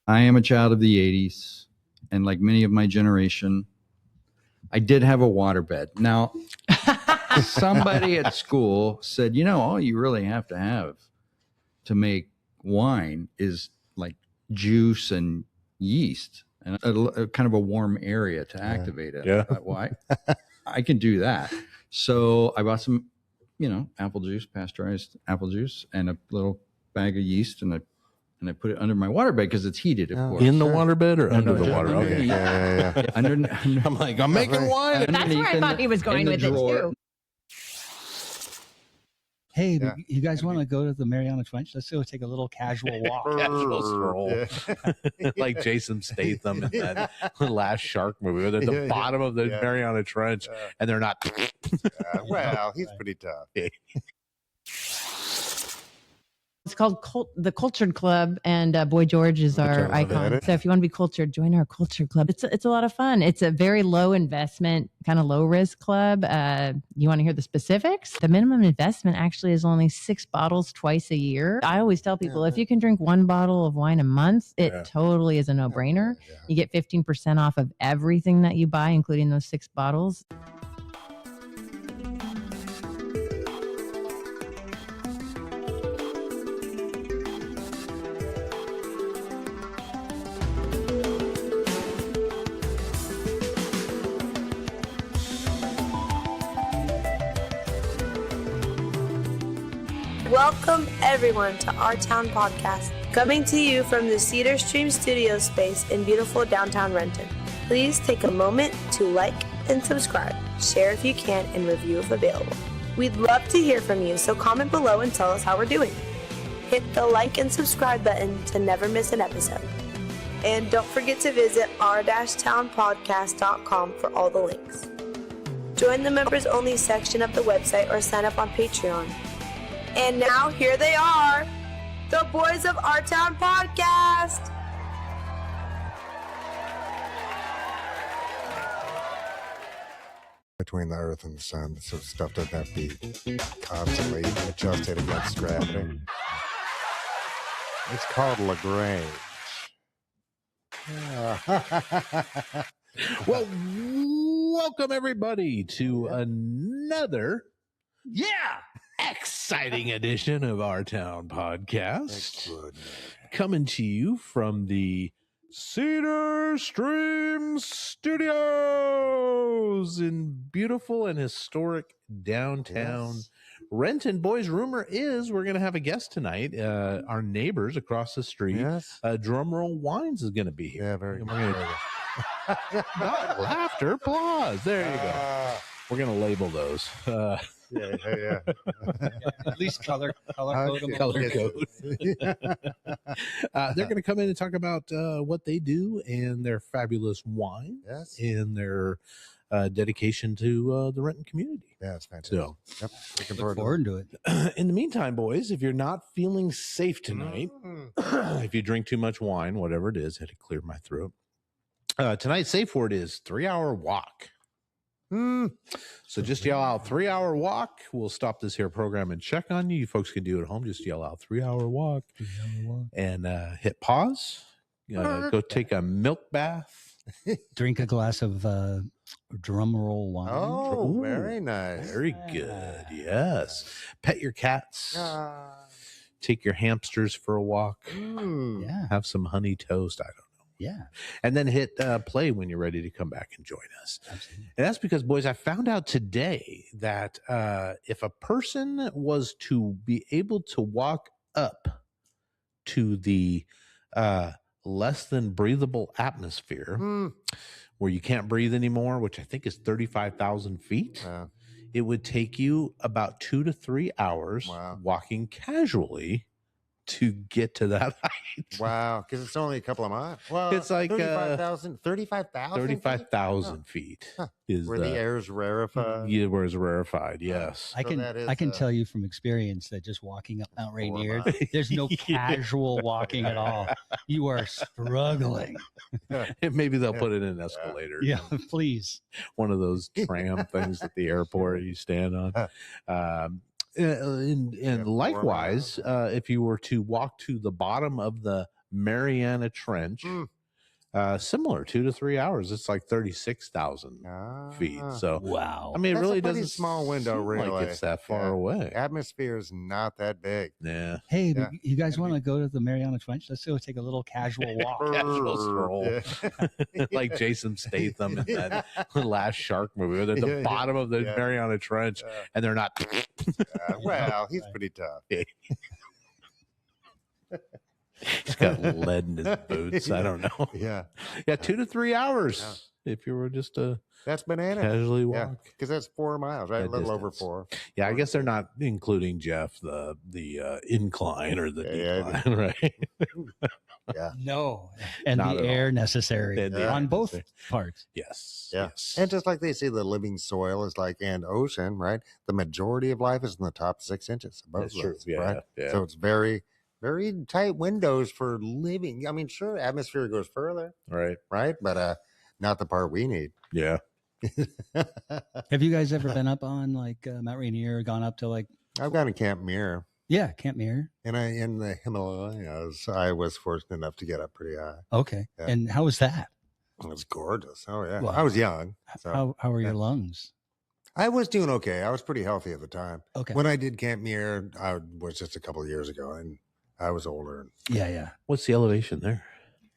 I am a child of the 80s, and like many of my generation, I did have a waterbed. Now, somebody at school said, all you really have to make wine is like juice and yeast and a kind of a warm area to activate it. Yeah. I thought, well, I can do that. So I bought some, apple juice, pasteurized apple juice, and a little bag of yeast, and I put it under my waterbed because it's heated, of course. In the waterbed or under No, the water? Okay. Yeah. I'm like, I'm making wine. That's where I thought he was going with it too. Hey, you guys want to go to the Mariana Trench? Let's go take a little casual walk. Casual stroll. Like Jason Statham in that last shark movie. They're at the bottom of the Mariana Trench, and they're not. Well, he's pretty tough. It's called the Cultured Club, and Boy George is our icon. So if you want to be cultured, join our Cultured Club. It's a lot of fun. It's a very low investment, kind of low risk club. You want to hear the specifics? The minimum investment actually is only 6 bottles twice a year. I always tell people if you can drink 1 bottle of wine a month, it totally is a no-brainer. You get 15% off of everything that you buy, including those 6 bottles. Welcome everyone to Our Town Podcast, coming to you from the Cedar Stream studio space in beautiful downtown Renton. Please take a moment to like and subscribe, share if you can, and review if available. We'd love to hear from you, so comment below and tell us how we're doing. Hit the like and subscribe button to never miss an episode. And don't forget to visit our-townpodcast.com for all the links. Join the members only section of the website or sign up on Patreon. And now, here they are, the boys of Our Town Podcast. Between the earth and the sun, so stuff doesn't have to be constantly adjusted against gravity. It's called Lagrange. Well, welcome everybody to another exciting edition of Our Town Podcast, coming to you from the Cedar Stream Studios in beautiful and historic downtown Renton. Boys, rumor is we're going to have a guest tonight. Our neighbors across the street, Drumroll Wines is going to be here. Yeah, very good. Not laughter, applause. There you go. We're going to label those. Yeah. At least color code them. Color code. They're going to come in and talk about what they do and their fabulous wine and their dedication to the Renton community. Yeah, it's fantastic. So, looking Look forward to it. in the meantime, boys, if you're not feeling safe tonight, if you drink too much wine, whatever it is, I had to clear my throat. Tonight's safe word is 3-hour walk. So just yell out 3-hour walk. We'll stop this here program and check on you. You folks can do it at home. Just yell out 3-hour walk and hit pause. Go take a milk bath. Drink a glass of Drumroll wine. Oh, very nice. Very good. Yes. Pet your cats. Take your hamsters for a walk. Yeah. Have some honey toast. I don't know. Yeah. And then hit play when you're ready to come back and join us. Absolutely. And that's because, boys, I found out today that if a person was to be able to walk up to the less than breathable atmosphere where you can't breathe anymore, which I think is 35,000 feet, it would take you about 2 to 3 hours walking casually to get to that height. Wow, because it's only a couple of miles. Well, it's like 35,000 feet is where the air is rarefied. Yeah, where it's rarefied. Yes, I can tell you from experience that just walking up Mount Rainier, there's no casual walking at all. You are struggling. Maybe they'll put it in an escalator. Yeah, please. One of those tram things at the airport you stand on. And likewise, if you were to walk to the bottom of the Mariana Trench. Similar, 2 to 3 hours. It's like 36,000 feet. So Wow. I mean, it That's really a pretty doesn't small window, seem really. like it's that far away. Atmosphere is not that big. Yeah. Hey, Yeah. you guys want to go to the Mariana Trench? Let's go take a little casual walk. Casual stroll. Yeah. Like Jason Statham in that last shark movie. They're at the bottom of the Mariana Trench, and they're not. Well, he's pretty tough. He's got lead in his boots. I don't know. Yeah. 2 to 3 hours if you were just to That's banana. casually walk. Because that's 4 miles, right? That A little over distance. 4. Yeah, I guess they're not including Jeff the incline or the decline, right? Yeah. No. And Not the at air necessary And the air on both necessary. parts. Yes. Yeah. Yes. And just like they say, the living soil is like an ocean, right? The majority of life is in the top 6 inches above That's true. those, Yeah. right? Yeah. So it's very, very tight windows for living. I mean, sure, atmosphere goes further, right. But not the part we need. Yeah. Have you guys ever been up on like Mount Rainier, gone up to like, I've gone to Camp Muir, yeah, Camp Muir? and in the Himalayas, I was fortunate enough to get up pretty high. Okay. Yeah. And how was that? It was gorgeous. Oh yeah, Wow. I was young, so How are your yeah. lungs? I was doing okay. I was pretty healthy at the time. Okay. When I did Camp Muir, I was just a couple of years ago, and I was older. Yeah, yeah. What's the elevation there?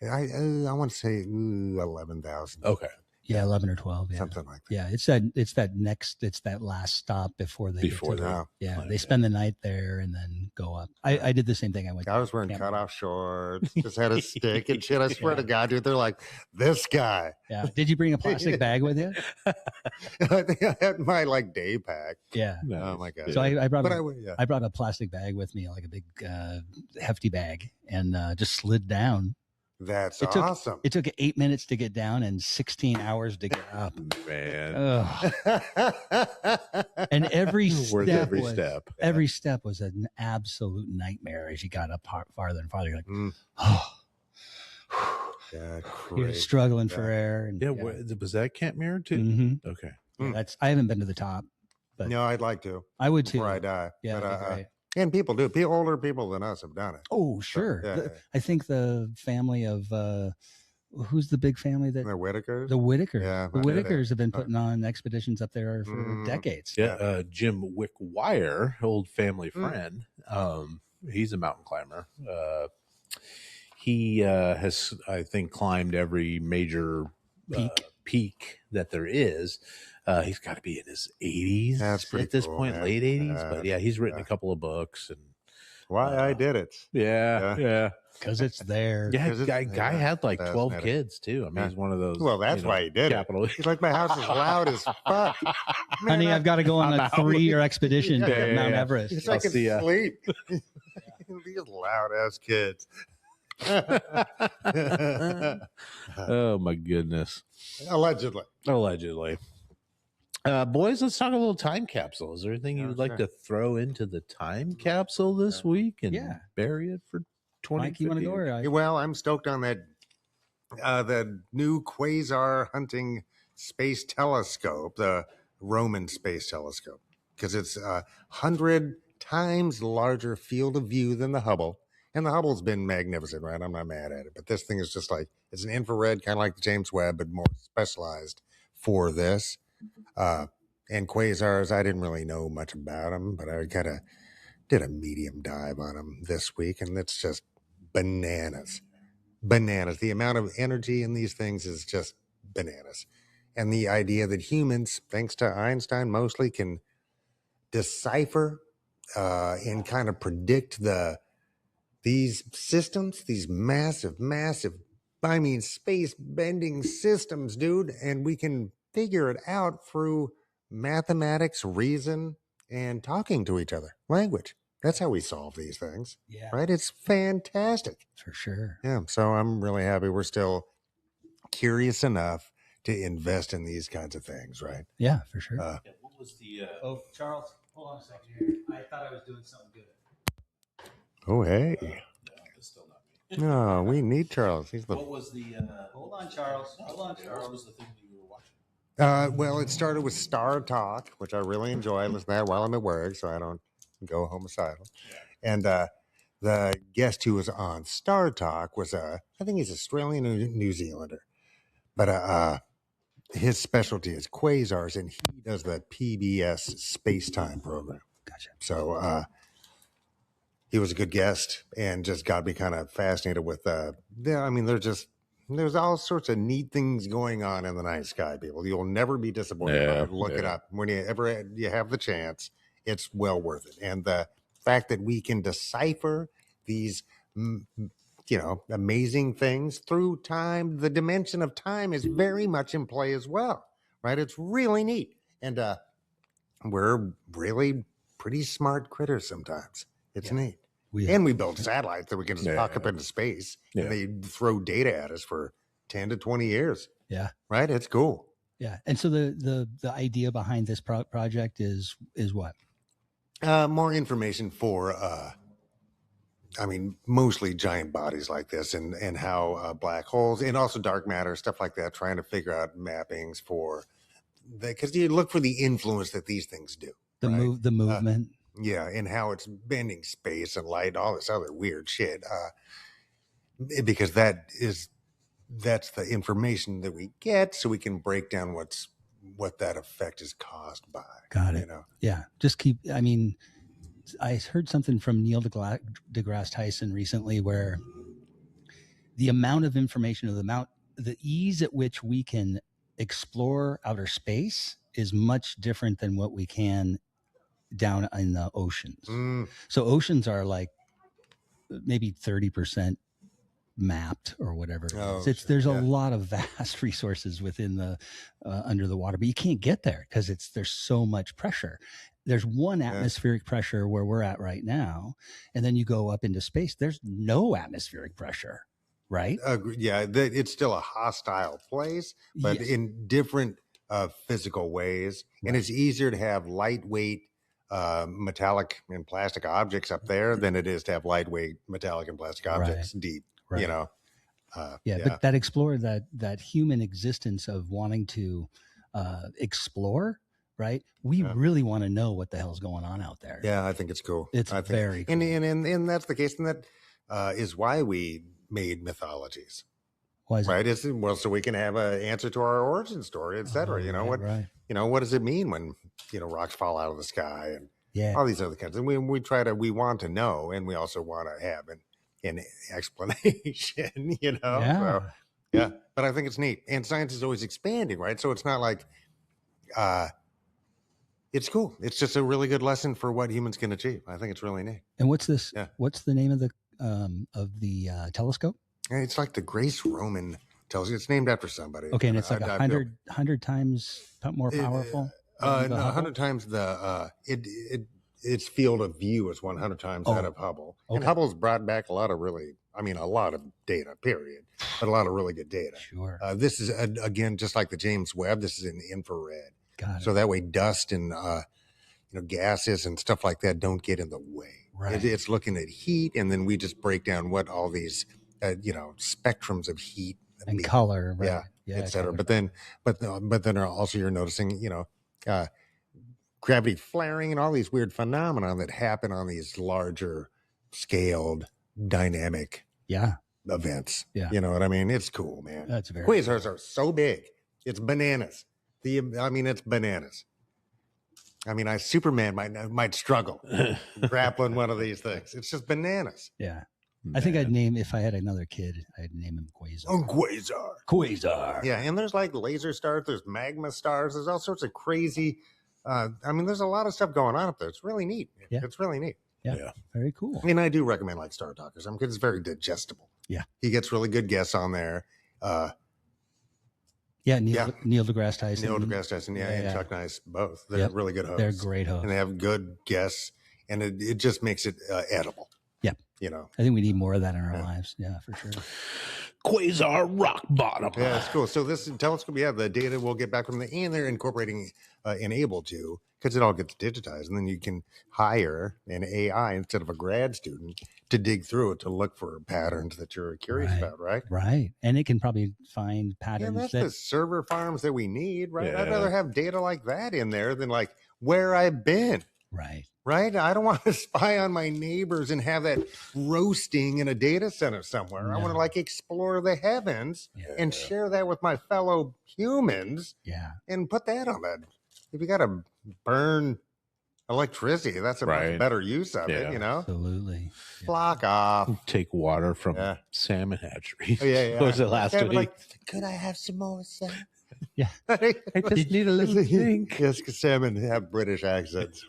I want to say 11,000. Okay. Yeah, 11 or 12. Yeah. Something like that. Yeah, it's that last stop before they Before get to they- the, yeah, Okay. they spend the night there and then go up. I did the same thing. I went. I was wearing Camp cutoff shorts, just had a stick and shit. I swear to God, dude, they're like, this guy. Yeah. Did you bring a plastic bag with you? I think I had my like day pack. Yeah. Oh my God. So I brought But I brought a plastic bag with me, like a big hefty bag, and just slid down. That's It took- awesome. It took 8 minutes to get down and 16 hours to get up. Man. Ugh. And every Worth step every was, step. every step was an absolute nightmare as you got up farther and farther. You're like, Mm, oh, yeah, you're great. struggling Yeah. for air. And, Yeah. Was that Camp Muir too? Mhm. Okay. Yeah, that's. I haven't been to the top, but No, I'd like to I would too. before I die. Yeah, But, that'd be great. and people do. Older people than us have done it. Oh, sure. yeah, The- yeah. I think the family of who's the big family that The Whitakers. the Whitakers. Yeah, The I know that. Whitakers have been putting on expeditions up there for Mhm. decades. Yeah. Jim Wickwire, old family Mm. friend. He's a mountain climber. He has, I think, climbed every major peak that there is. He's got to be in his 80s That's pretty at this cool, point, man. late 80s. Yeah, But yeah, he's written yeah. a couple of books and Why I did it. yeah. Because it's there. Yeah, 'Cause guy it's- guy yeah, had like 12 fascinating. kids too. I mean, Yeah. he's one of those. Well, that's why he did it. capital. He's like, my house is loud as fuck. Honey, I've got to go on I'm a out. 3-year expedition Yeah, to yeah, Mount yeah. Everest. It's I'll like I see ya. can sleep. These loud ass kids. Oh my goodness. Allegedly. Allegedly. Boys, let's talk a little time capsule. Is there anything Yeah, you'd like sure. to throw into the time capsule this week and Yeah. bury it for 20? Mike, you want to go? Or Well, I'm stoked on that. The new Quasar hunting space telescope, the Roman space telescope, because it's 100 times larger field of view than the Hubble. And the Hubble's been magnificent, right? I'm not mad at it. But this thing is just like, it's an infrared, kind of like the James Webb, but more specialized for this. And quasars, I didn't really know much about them, but I kind of did a medium dive on them this week, and it's just bananas. Bananas. The amount of energy in these things is just bananas. And the idea that humans, thanks to Einstein mostly, can decipher and kind of predict these systems, these massive, I mean, space bending systems, dude. And we can figure it out through mathematics, reason, and talking to each other, language. That's how we solve these things, yeah, right? It's fantastic. for sure. Yeah. So I'm really happy we're still curious enough to invest in these kinds of things, right? Yeah, for sure. What was the Oh, Charles, hold on a second here. I thought I was doing something good. Oh, hey. it's still not me. No, we need Charles. He's the What was the Hold on, Charles. Hold on, what Charles. was the thing that you were watching? well, it started with Star Talk, which I really enjoy. I listen to that while I'm at work, so I don't go homicidal. And the guest who was on Star Talk was I think he's Australian or New Zealander, but his specialty is quasars, and he does the PBS space-time program. Gotcha. So he was a good guest and just got me kind of fascinated with there's all sorts of neat things going on in the night sky, people. You'll never be disappointed by it. Look it up when you have the chance. It's well worth it. And the fact that we can decipher these amazing things through time, the dimension of time is very much in play as well, right? It's really neat. And we're really pretty smart critters sometimes. It's neat. We build satellites that we can just fuck up into space, and they throw data at us for 10 to 20 years. Yeah. Right? It's cool. Yeah. And so the idea behind this project is what? More information for, mostly giant bodies like this, and how black holes and also dark matter, stuff like that, trying to figure out mappings for that, because you look for the influence that these things do. The movement. And how it's bending space and light, all this other weird shit. Because that's the information that we get, so we can break down what that effect is caused by. Got it. Yeah. Just I heard something from Neil deGrasse Tyson recently where the amount of information, the ease at which we can explore outer space is much different than what we can down in the oceans. So oceans are like maybe 30% mapped or whatever. There's a lot of vast resources within the under the water, but you can't get there because there's so much pressure. There's one atmospheric pressure where we're at right now, and then you go up into space. There's no atmospheric pressure, right? It's still a hostile place, but in different physical ways, and it's easier to have lightweight metallic and plastic objects up there than it is to have lightweight metallic and plastic objects deep. Right. But that explore that human existence of wanting to explore, right? We really want to know what the hell's going on out there. Yeah, I think it's cool. It's very cool. And that's the case, and that is why we made mythologies. Why is right? So we can have an answer to our origin story, et cetera. What does it mean when rocks fall out of the sky and all these other kinds? And we want to know, and we also want to have an explanation. So, but I think it's neat, and science is always expanding, right? So it's not like it's cool. It's just a really good lesson for what humans can achieve. I think it's really neat. And what's this? Yeah. What's the name of the telescope? It's like the Grace Roman telescope. It's named after somebody. Okay, and it's like 100 times more powerful. 100 times its field of view is 100 times that of Hubble. Okay. And Hubble's brought back a lot of data, period, but a lot of really good data. Sure. This is, again, just like the James Webb, this is in infrared. Got it. So that way dust and, gases and stuff like that don't get in the way. Right. It's looking at heat, and then we just break down what all these, spectrums of heat and mean. color, right? Et cetera. But then also you're noticing, gravity flaring and all these weird phenomena that happen on these larger scaled dynamic events. Yeah. You know what I mean? It's cool, man. That's very Quasars are so big. It's bananas. It's bananas. Superman might struggle grappling one of these things. It's just bananas. Yeah. Man. I think if I had another kid, I'd name him Quasar. Oh, Quasar. Quasar. Yeah, and there's like laser stars, there's magma stars, there's all sorts of crazy. There's a lot of stuff going on up there. It's really neat. Yeah. It's really neat. Yeah. Very cool. I do recommend like Star Talkers. Because it's very digestible. Yeah. He gets really good guests on there. Neil deGrasse Tyson. And Chuck Nice, both. They're really good hosts. They're great hosts. And they have good guests, and it just makes it edible. Yeah. I think we need more of that in our lives. Yeah, for sure. Quasar rock bottom. Yeah, it's cool. So this telescope, the data we'll get back from and they're incorporating and able to, because it all gets digitized, and then you can hire an AI instead of a grad student to dig through it to look for patterns that you're curious about, right? Right. And it can probably find patterns. That's the server farms that we need, right? Yeah. I'd rather have data like that in there than like where I've been. Right. Right? I don't want to spy on my neighbors and have that roasting in a data center somewhere. I want to like explore the heavens and share that with my fellow humans. Yeah. And put that on that. If you got to burn electricity, that's a much better use of it, you know? Absolutely. Flock off. Take water from salmon hatcheries. Oh, yeah. What was it last week? Like, could I have some more salmon? Yeah. I just need a little drink. Yes, because salmon have British accents.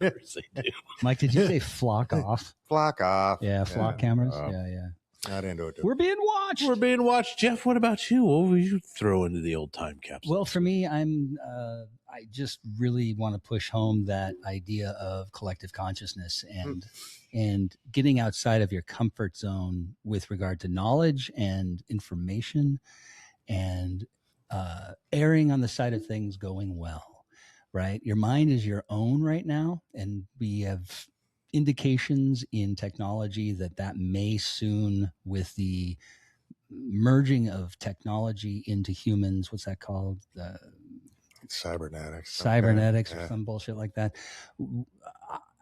Yes, they do. Mike, did you say flock off? Flock off. Yeah, flock cameras. Yeah. Not into it. We're being watched. We're being watched. Jeff, what about you? What would you throw into the old time capsule? Well, for me, I just really want to push home that idea of collective consciousness and getting outside of your comfort zone with regard to knowledge and information, and erring on the side of things going well. Right? Your mind is your own right now, and we have indications in technology that may soon, with the merging of technology into humans, what's that called? Cybernetics or some bullshit like that.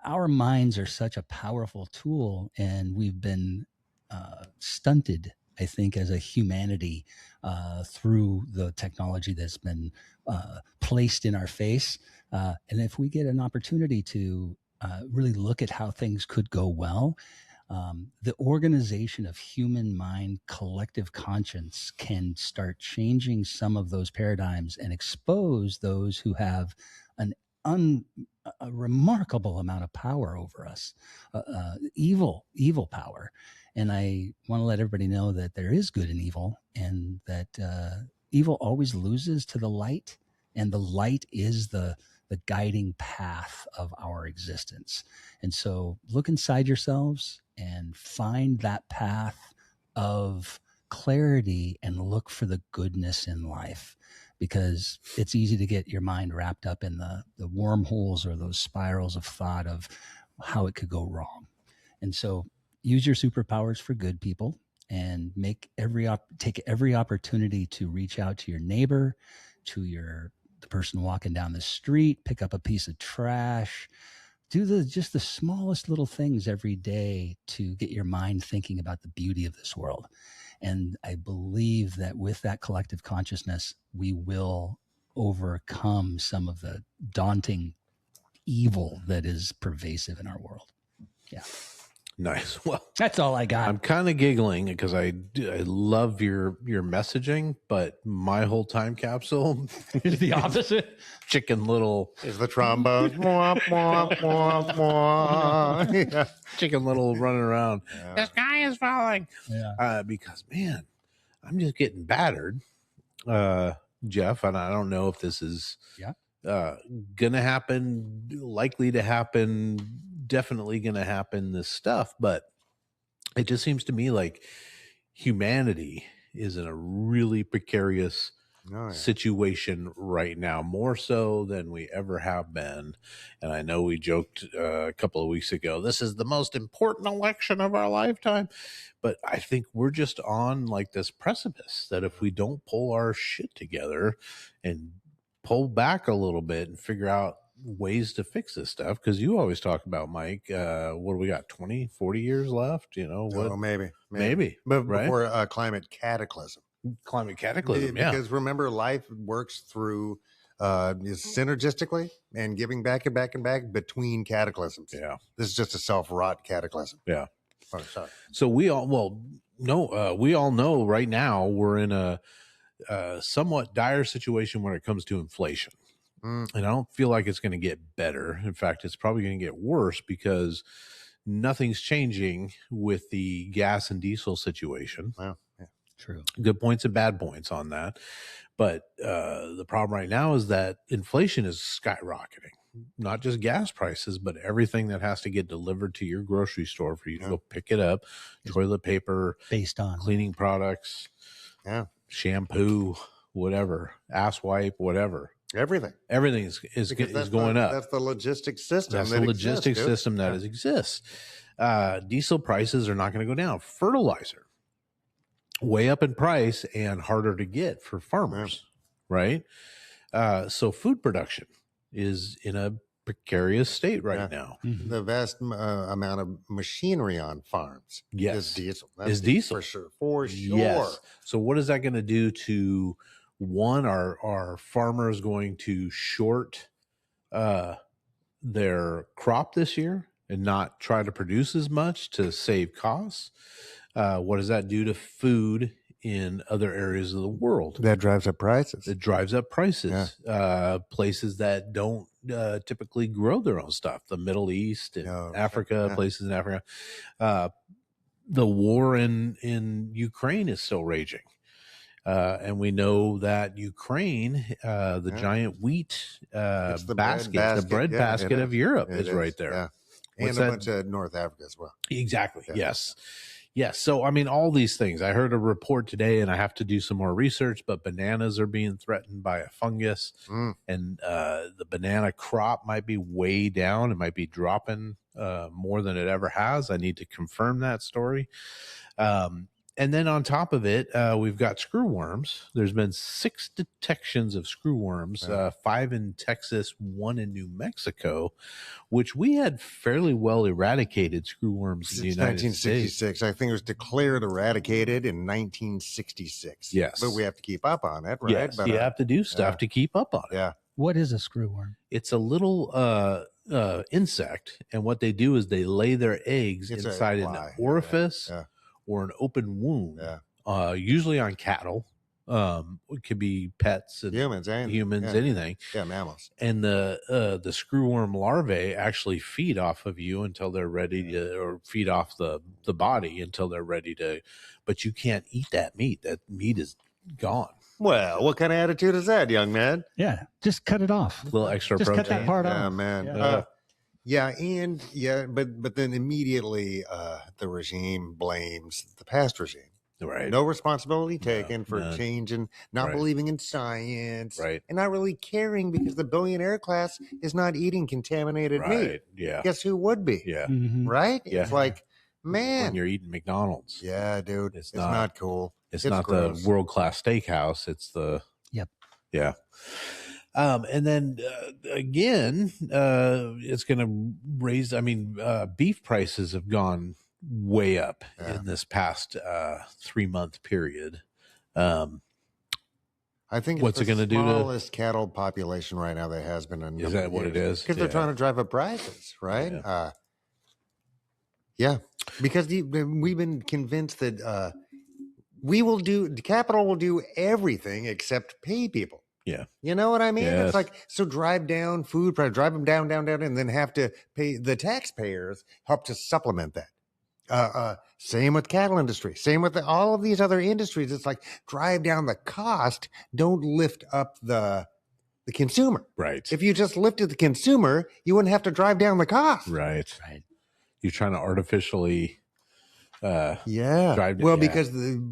Our minds are such a powerful tool, and we've been stunted, I think, as a humanity through the technology that's been placed in our face. And if we get an opportunity to really look at how things could go well, the organization of human mind, collective conscience can start changing some of those paradigms and expose those who have a remarkable amount of power over us, evil power. And I want to let everybody know that there is good and evil, and that evil always loses to the light, and the light is the guiding path of our existence. And so look inside yourselves and find that path of clarity and look for the goodness in life, because it's easy to get your mind wrapped up in the wormholes or those spirals of thought of how it could go wrong. And so use your superpowers for good, people, and take every opportunity to reach out to your neighbor, to the person walking down the street, pick up a piece of trash, do just the smallest little things every day to get your mind thinking about the beauty of this world. And I believe that with that collective consciousness, we will overcome some of the daunting evil that is pervasive in our world. Yeah. Nice. Well, that's all I got. I'm kind of giggling because I love your messaging, but my whole time capsule is the opposite. Chicken Little is the trombone. Mwah, mwah, mwah, mwah. Yeah. Chicken Little running around. The sky is falling. Yeah. Because man, I'm just getting battered, Jeff, and I don't know if this is gonna happen, likely to happen, definitely gonna happen, this stuff, but it just seems to me like humanity is in a really precarious situation right now, more so than we ever have been. And I know we joked a couple of weeks ago, this is the most important election of our lifetime, but I think we're just on like this precipice that if we don't pull our shit together and pull back a little bit and figure out ways to fix this stuff, because you always talk about, Mike, what do we got, 20 40 years left, you know? What? Oh, maybe but right? Before climate cataclysm, because remember, life works through synergistically and giving back and back and back between cataclysms. This is just a self-wrought cataclysm. Sorry. So we all know right now we're in a somewhat dire situation when it comes to inflation. And I don't feel like it's going to get better. In fact, it's probably going to get worse, because nothing's changing with the gas and diesel situation. Wow. Yeah. True. Good points and bad points on that. But the problem right now is that inflation is skyrocketing. Not just gas prices, but everything that has to get delivered to your grocery store for you to go pick it up. Toilet paper, based on cleaning products, shampoo, whatever, ass wipe, whatever. Everything is going up. That's the logistics system. That's the logistics system that exists. Diesel prices are not going to go down. Fertilizer, way up in price and harder to get for farmers, right? So food production is in a precarious state right Yeah. now. Mhm. The vast amount of machinery on farms Yes. is diesel. Is diesel. For sure. For sure. Yes. So what is that going to do to one? Are farmers going to short their crop this year and not try to produce as much to save costs? What does that do to food in other areas of the world? That drives up prices. It drives up prices. Places that don't typically grow their own stuff, the Middle East and Africa, yeah. places in Africa. The war in Ukraine is still raging. And we know that Ukraine, the giant wheat It's the basket, the bread basket of Europe is right there. Yeah. What's And a that? bunch of North Africa as well. Exactly. Yeah. Yes. Yes. So, I mean, all these things. I heard a report today, and I have to do some more research, but bananas are being threatened by a fungus, and the banana crop might be way down. It might be dropping more than it ever has. I need to confirm that story. And then on top of it, we've got screwworms. There's been 6 detections of screwworms, 5 in Texas, 1 in New Mexico, which we had fairly well eradicated screwworms in the Since United States. 1966. I think it was declared eradicated in 1966. Yes. But we have to keep up on it, right? Yes, But, you have to do stuff to keep up on it. Yeah. What is a screwworm? It's a little insect, and what they do is they lay their eggs It's a inside an fly. orifice Yeah. or an open wound, Yeah. usually on cattle. It could be pets and Humans, anything. Yeah, mammals. And the screwworm larvae actually feed off of you until they're ready to, or feed off the body until they're ready to. But you can't eat that meat. That meat is gone. Well, what kind of attitude is that, young man? Yeah, just cut it off. A little extra Just protein. cut that part Yeah, off. man. Yeah. But then immediately the regime blames the past regime. Right. No responsibility taken for none. changing, not Right. believing in science, Right. and not really caring because the billionaire class is not eating contaminated meat. Right. Yeah. Guess who would be? Yeah. Mhm. Right? Yeah. It's like, When man, you're eating McDonald's, yeah, dude, It's it's not- not cool. it's It's not gross. the world class steakhouse. It's the Yep. Yeah. And then again, it's going to raise. I mean, beef prices have gone way up in this past 3-month period. I think What's it's it the gonna do to- smallest cattle population right now there has been. Is that what it is? Because they're Yeah. trying to drive up prices, right? Yeah, because we've been convinced that the capital will do everything except pay people. Yeah. You know what I mean? Yes. It's like, so drive down food price, drive them down, and then have to pay the taxpayers help to supplement that. Same with cattle industry, same with all of these other industries. It's like, drive down the cost, don't lift up the consumer. Right. If you just lifted the consumer, you wouldn't have to drive down the cost. Right. You're trying to artificially Yeah. drive it, Well, yeah.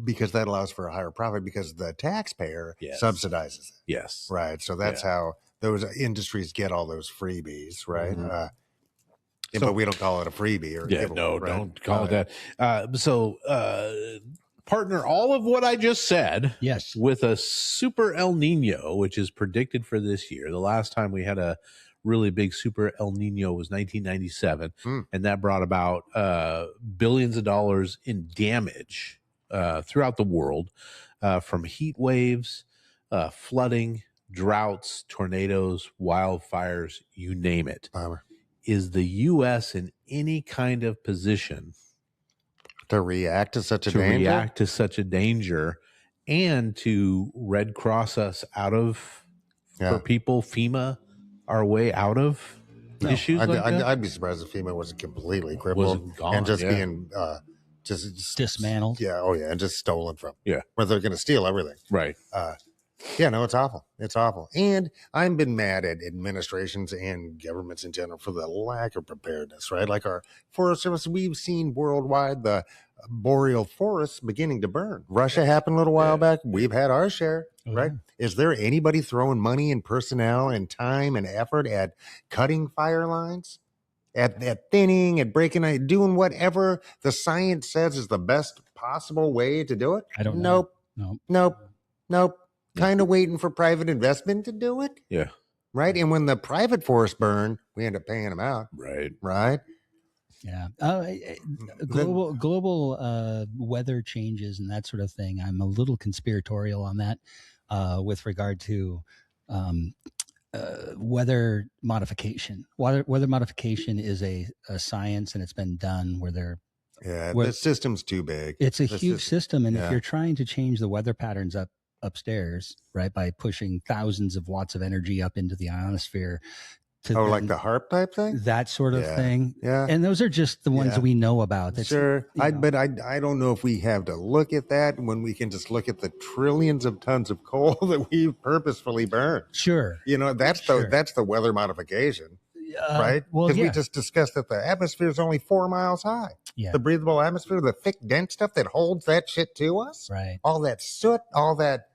because that allows for a higher profit because the taxpayer Yes. subsidizes it. Yes. Right. So that's how those industries get all those freebies, right? Mhm. Yeah, but we don't call it a freebie or a Yeah. giveaway, No, right? don't call it that. Partner all of what I just said Yes. with a super El Nino, which is predicted for this year. The last time we had a really big super El Nino was 1997, and that brought about billions of dollars in damage throughout the world from heat waves, flooding, droughts, tornadoes, wildfires, you name it. Bummer. Is the U.S. in any kind of position To react to such a to danger? react to such a danger and to Red Cross us out of, for people, FEMA our way out of issues like that? I'd be surprised if FEMA wasn't completely crippled Wasn't gone, and just yeah. being just Dismantled. Yeah. Oh, yeah. And just stolen from. Yeah. Where they're going to steal everything. Right. Yeah, no, it's awful. It's awful. And I've been mad at administrations and governments in general for the lack of preparedness, right? Like our Forest Service, we've seen worldwide the boreal forests beginning to burn. Russia happened a little while back. We've had our share, right? Is there anybody throwing money and personnel and time and effort at cutting fire lines? At thinning, at breaking, doing whatever the science says is the best possible way to do it? I don't know. Nope. Kind of waiting for private investment to do it. Yeah. right? And when the private forests burn, we end up paying them out, right? Yeah. Global weather changes and that sort of thing. I'm a little conspiratorial on that with regard to weather modification. Weather modification is a science, and it's been done where the system's too big. It's a huge system, and if you're trying to change the weather patterns upstairs, right, by pushing thousands of watts of energy up into the ionosphere. Like the HARP type thing? That sort of thing. Yeah. And those are just the ones that we know about. Sure. But I don't know if we have to look at that when we can just look at the trillions of tons of coal that we purposefully burn. Sure. That's the weather modification, right? Well, Because we just discussed that the atmosphere is only 4 miles high. Yeah. The breathable atmosphere, the thick, dense stuff that holds that shit to us. Right. All that soot, all that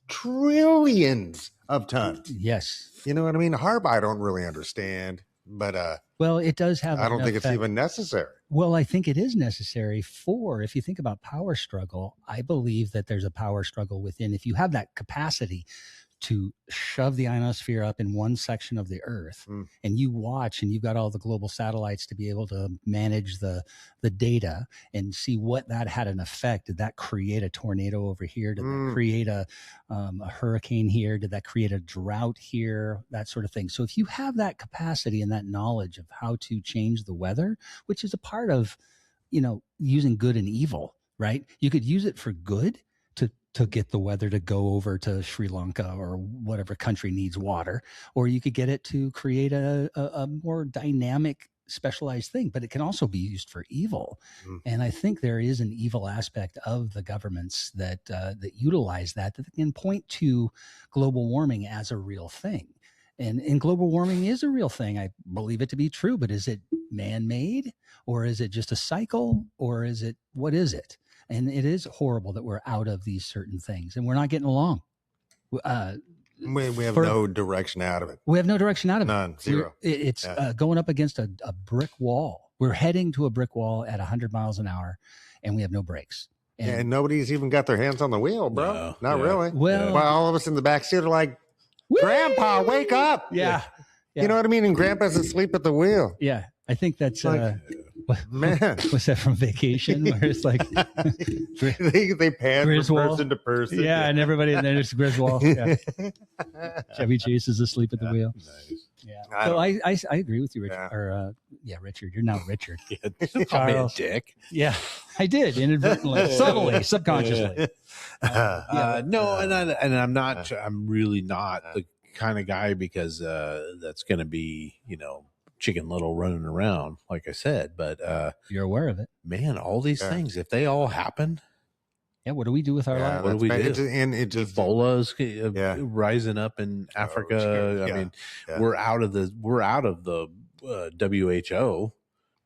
trillions of tons. Yes. You know what I mean? HARP, I don't really understand, but well, it does have. I don't think it's even necessary. Well, I think it is necessary if you think about power struggle, I believe that there's a power struggle within. If you have that capacity to shove the ionosphere up in one section of the earth and you watch, and you've got all the global satellites to be able to manage the data and see what that had an effect. Did that create a tornado over here? Did that create a hurricane here? Did that create a drought here? That sort of thing. So if you have that capacity and that knowledge of how to change the weather, which is a part of, using good and evil, right? You could use it for good to get the weather to go over to Sri Lanka or whatever country needs water, or you could get it to create a more dynamic, specialized thing, but it can also be used for evil. And I think there is an evil aspect of the governments that utilize that can point to global warming as a real thing. And global warming is a real thing. I believe it to be true, but is it man-made, or is it just a cycle, or what is it? And it is horrible that we're out of these certain things and we're not getting along. We have no direction out of it. We have no direction out of it. None, zero. It's going up against a brick wall. We're heading to a brick wall at 100 miles an hour, and we have no brakes. And nobody's even got their hands on the wheel, bro. No, not really. Well, all of us in the back seat are like, Grandpa, wake up. Yeah. You know what I mean? And Grandpa's asleep at the wheel. Yeah. I think that's man. Was that from Vacation, where it's like they pan Griswold. from person to person. Yeah, and everybody, and then it's Griswold. Yeah. Chevy Chase is asleep at the wheel. Nice. Yeah. So I agree with you, Richard. Richard. You're now Richard. Charles. Dick. Yeah, I did inadvertently, subtly, subconsciously. No, and I'm not. I'm really not the kind of guy, because that's going to be, Chicken Little running around, like I said. But you're aware of it, man. All these things, if they all happen, what do we do with our lives? What do we do? It just Ebola's rising up in Africa. I mean, we're out of the WHO.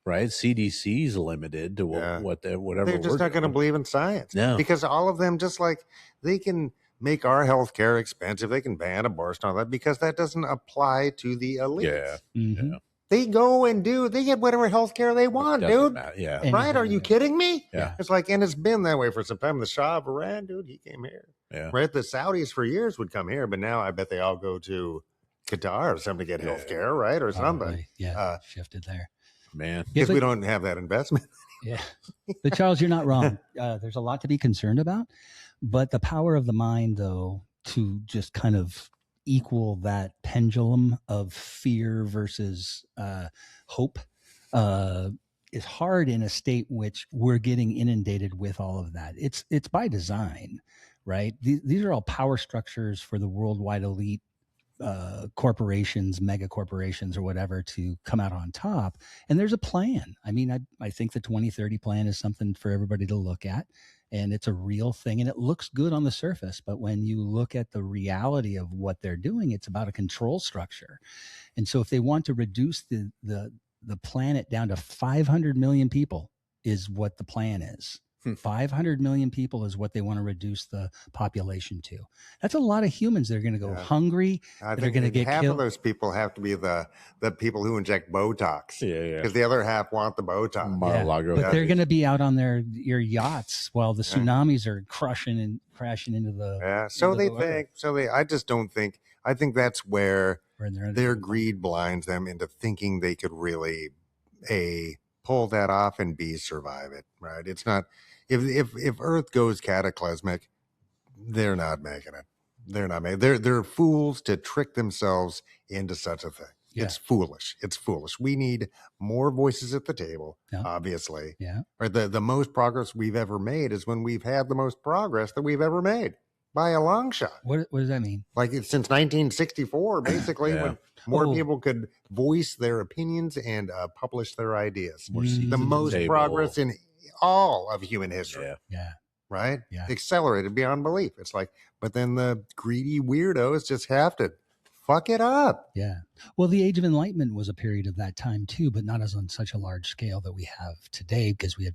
Right, CDC's limited to whatever. They're just not going to believe in science. No, because all of them, just like they can make our health care expensive, they can ban abortion, all that, because that doesn't apply to the elite. Yeah. Mm-hmm. Yeah. They go and they get whatever health care they want, dude. Yeah. Right? Are you kidding me? Yeah. It's like, and it's been that way for some time. The Shah of Iran, dude, he came here. Yeah. Right? The Saudis for years would come here, but now I bet they all go to Qatar or something to get health care, right? Or something. Yeah. Shifted there. Man. Because we don't have that investment. Yeah. But Charles, you're not wrong. There's a lot to be concerned about, but the power of the mind, though, to just kind of equal that pendulum of fear versus hope is hard in a state which we're getting inundated with all of that. It's by design, right? These are all power structures for the worldwide elite corporations, mega corporations, or whatever, to come out on top. And there's a plan. I mean, I think the 2030 plan is something for everybody to look at, and it's a real thing, and it looks good on the surface. But when you look at the reality of what they're doing, it's about a control structure. And so if they want to reduce the planet down to 500 million people is what the plan is. 500 million people is what they want to reduce the population to. That's a lot of humans that are going to go hungry. I that think are going to get half killed. of those people have to be the people who inject Botox. Yeah. Because the other half want the Botox. Mar-a-Lago. But they're going to be out on your yachts while the tsunamis are crashing into the. Yeah. So they think. I just don't think. I think that's where Or in their greed blinds them into thinking they could really A, pull that off, and B, survive it, right? It's not, if Earth goes cataclysmic, they're not making it. They're fools to trick themselves into such a thing. Yeah. It's foolish. It's foolish. We need more voices at the table, Yeah. obviously. Yeah. Or the most progress we've ever made is when we've had the most progress that we've ever made by a long shot. What does that mean? Like it's since 1964, basically, Yeah. when more people could voice their opinions and publish their ideas. More seats The at most table. progress in all of human history. Yeah. Yeah. Right? Yeah. Accelerated beyond belief. It's like, but then the greedy weirdos just have to fuck it up. Yeah. Well, the Age of Enlightenment was a period of that time too, but not as on such a large scale that we have today, because we have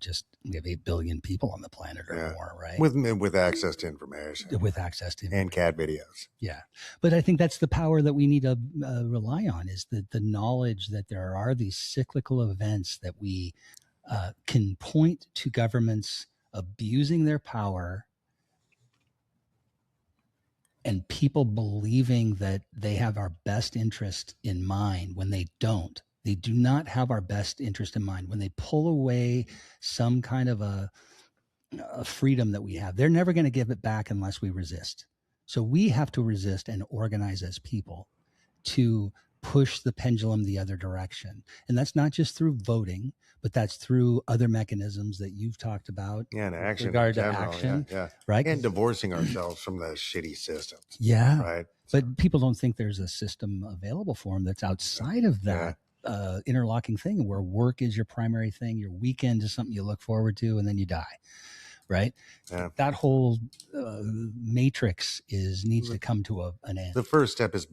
8 billion people on the planet or more, right? With access to information. With access to And cat videos. Yeah. But I think that's the power that we need to rely on, is the knowledge that there are these cyclical events that we can point to governments abusing their power and people believing that they have our best interest in mind when they don't. They do not have our best interest in mind. When they pull away some kind of a freedom that we have, they're never going to give it back unless we resist. So we have to resist and organize as people to push the pendulum the other direction. And that's not just through voting, but that's through other mechanisms that you've talked about. Yeah, and action. With regard to in general, action. Yeah. Right? And divorcing ourselves from the shitty systems. Yeah. Right. But people don't think there's a system available for them that's outside of that interlocking thing, where work is your primary thing, your weekend is something you look forward to, and then you die. Right? Yeah. That whole matrix needs to come to an end. The first step is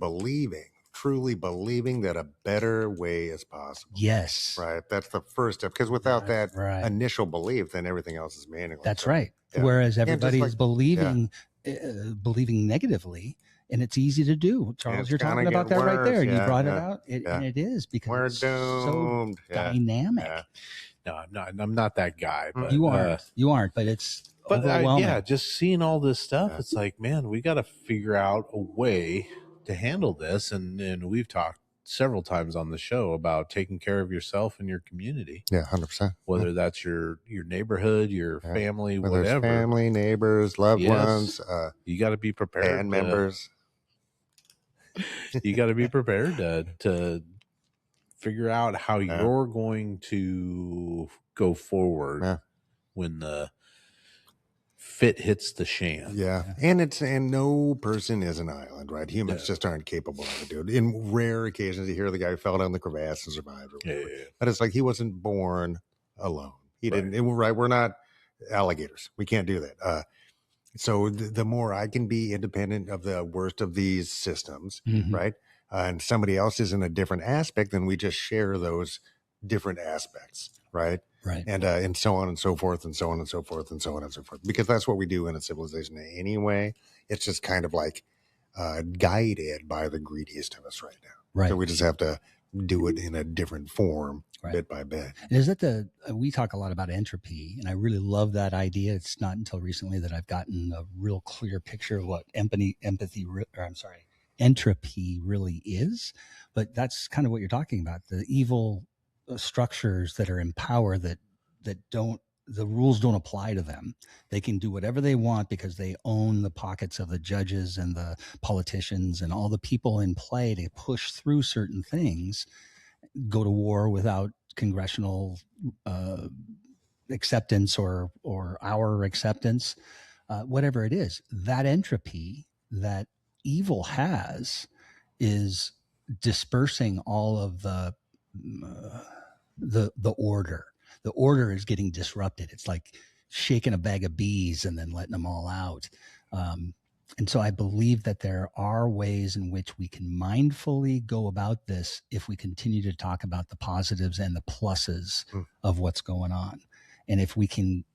truly believing that a better way is possible. Yes. Right. That's the first step. Because without that right. initial belief, then everything else is meaningless. That's right. Yeah. Whereas everybody like- is believing negatively, and it's easy to do. Charles, you're talking about that right there. You brought it out, and it is because we're it's doomed. so dynamic. Yeah. No, I'm not that guy. But, You aren't, but it's overwhelming. Just seeing all this stuff, it's like, man, we got to figure out a way to handle this. And we've talked several times on the show about taking care of yourself and your community. Yeah, 100%. Whether that's your neighborhood, your family, Whether it's whatever. family, neighbors, loved ones, you got to be prepared. band members. You got to be prepared to figure out how you're going to go forward when the fit hits the shan. Yeah. And no person is an island, right? Humans just aren't capable of it, dude. In rare occasions, you hear the guy who fell down the crevasse and survived. Or whatever. But it's like he wasn't born alone. He didn't. We're not alligators. We can't do that. So the more I can be independent of the worst of these systems, right? And somebody else is in a different aspect, then we just share those different aspects, right? Right. And so on and so forth, and so on and so forth, and so on and so forth. Because that's what we do in a civilization anyway. It's just kind of like guided by the greediest of us right now. Right. So we just have to do it in a different form, bit by bit. And is that we talk a lot about entropy, and I really love that idea. It's not until recently that I've gotten a real clear picture of what entropy really is. But that's kind of what you're talking about. The evil structures that are in power that the rules don't apply to them. They can do whatever they want because they own the pockets of the judges and the politicians and all the people in play to push through certain things, go to war without congressional acceptance or our acceptance, whatever it is. That entropy that evil has is dispersing all of the order. The order is getting disrupted. It's like shaking a bag of bees and then letting them all out. And so I believe that there are ways in which we can mindfully go about this if we continue to talk about the positives and the pluses of what's going on. And if we can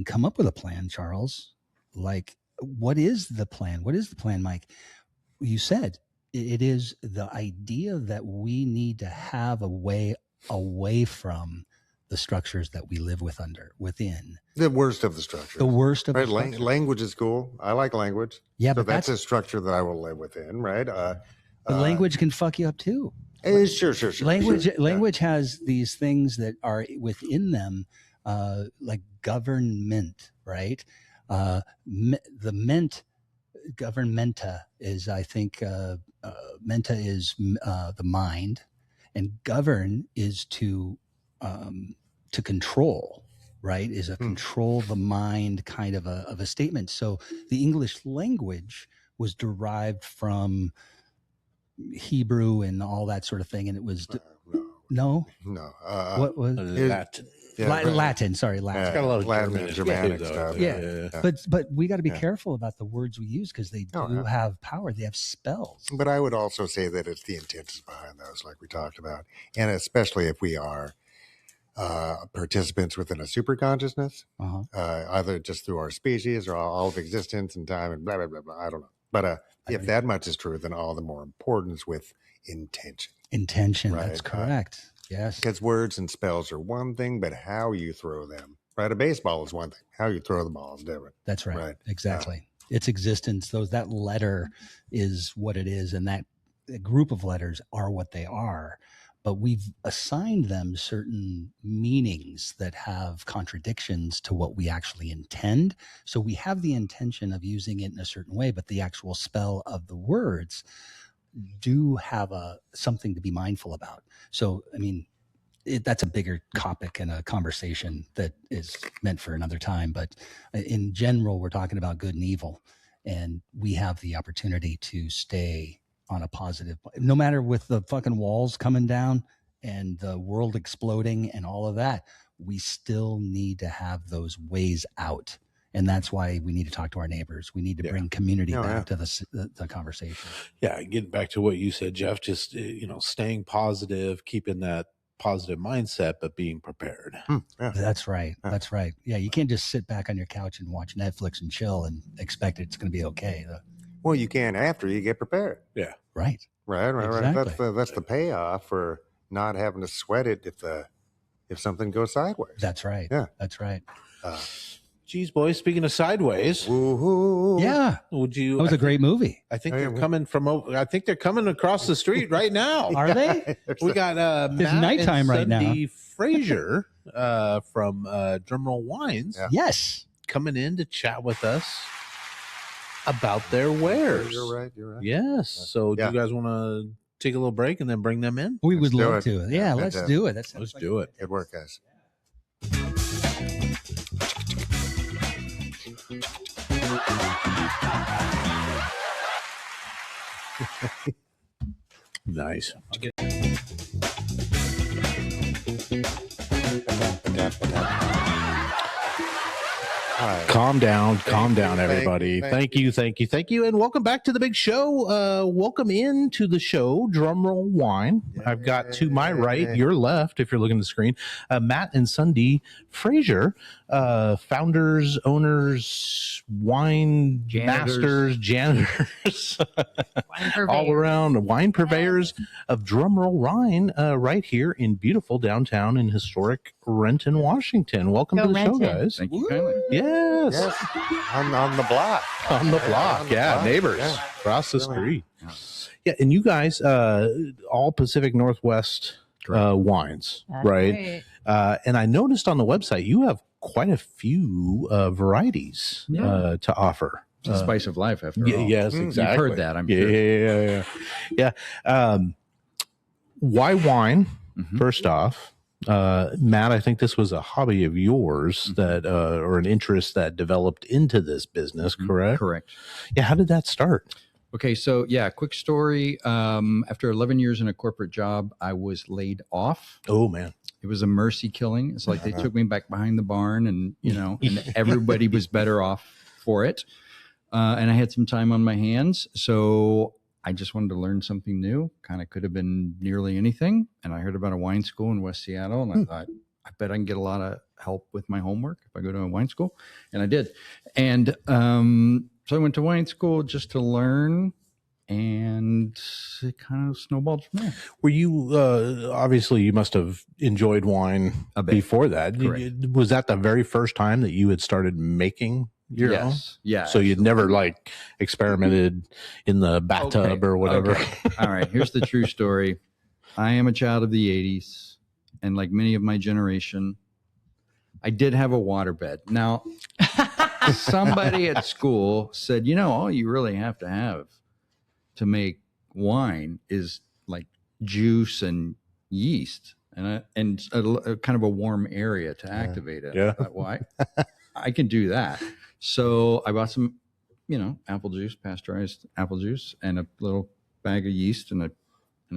come up with a plan, Charles, like what is the plan? What is the plan, Mike? You said it is the idea that we need to have a way away from the structures that we live within. The worst of the structure. The worst of right? the structure. Language is cool. I like language. Yeah, so but that's a structure that I will live within, right? But language can fuck you up too. Sure. Language has these things that are within them, like government, right? The ment, governmenta is, I think, menta is the mind, and govern is to control, right? Is a control the mind kind of a statement. So the English language was derived from Hebrew and all that sort of thing, and it was no. What was Latin? Latin? Sorry, Latin. It's got a lot of Latin, Germanic stuff. Yeah. But we got to be careful about the words we use because they do have power. They have spells. But I would also say that it's the intentions behind those, like we talked about, and especially if we are participants within a super consciousness, either just through our species or all of existence and time and blah blah blah blah. I don't know, but if that much is true, then all the more importance with intention. Intention, right? That's correct. Yes. Because words and spells are one thing, but how you throw them, right? A baseball is one thing. How you throw the ball is different. That's right. Exactly. Its existence, that letter is what it is, and that group of letters are what they are. But we've assigned them certain meanings that have contradictions to what we actually intend. So we have the intention of using it in a certain way, but the actual spell of the words do have something to be mindful about. So, I mean, that's a bigger topic and a conversation that is meant for another time. But in general, we're talking about good and evil, and we have the opportunity to stay on a positive, no matter with the fucking walls coming down and the world exploding and all of that, we still need to have those ways out. And that's why we need to talk to our neighbors. We need to bring community back to the conversation. Yeah. Getting back to what you said, Jeff, just, staying positive, keeping that positive mindset, but being prepared. That's right. That's right. Yeah. You can't just sit back on your couch and watch Netflix and chill and expect it's going to be okay. Well, you can after you get prepared. Yeah. Right. Exactly. That's the payoff for not having to sweat it if something goes sideways. That's right. Yeah. That's right. Geez, boys, speaking of sideways. Woo-hoo. Yeah. Would you? That was a great movie. I think they're coming they're coming across the street right now. Are they? We got it's nighttime right now. Frazier from Drumroll Wines. Yeah. Yes. Coming in to chat with us about their wares. You're right. Yes. So do you guys want to take a little break and then bring them in? We would love to. Yeah, let's do it. Let's do it. Good work, guys. Nice. Calm down, everybody. Thank you, and welcome back to the big show. Welcome into the show, Drumroll Wine. I've got to my right, your left, if you're looking at the screen, Matt and Sunday Frazier, founders, owners, wine masters, janitors, all around wine purveyors of Drumroll Wine, right here in beautiful downtown and historic Renton, Washington. Welcome to the show, guys. Thank you kindly. Yes. On the block. On the block. Neighbors across the street. Yeah, and you guys, all Pacific Northwest wines, right? And I noticed on the website you have quite a few varieties to offer. It's the spice of life, after all. Yes, exactly. You've heard that, I'm sure. Yeah. Why wine? First off, Matt, I think this was a hobby of yours that, or an interest that developed into this business, correct? Correct. Yeah. How did that start? Okay, so quick story. After 11 years in a corporate job, I was laid off. Oh man. It was a mercy killing. It's like they took me back behind the barn and, and everybody was better off for it. And I had some time on my hands. So I just wanted to learn something new. Kind of could have been nearly anything. And I heard about a wine school in West Seattle. And I thought, I bet I can get a lot of help with my homework if I go to a wine school. And I did. And so I went to wine school just to learn. And it kind of snowballed from there. Were you, obviously you must have enjoyed wine before that. Correct. Was that the very first time that you had started making your own? Yes. Yeah. So you'd never like experimented in the bathtub or whatever. Okay. All right. Here's the true story. I am a child of the 80s, and like many of my generation, I did have a waterbed. Now, somebody at school said, all you really have to make wine is like juice and yeast and a kind of a warm area to activate it. Yeah. I thought, well, I can do that. So I bought some, apple juice, pasteurized apple juice, and a little bag of yeast, and I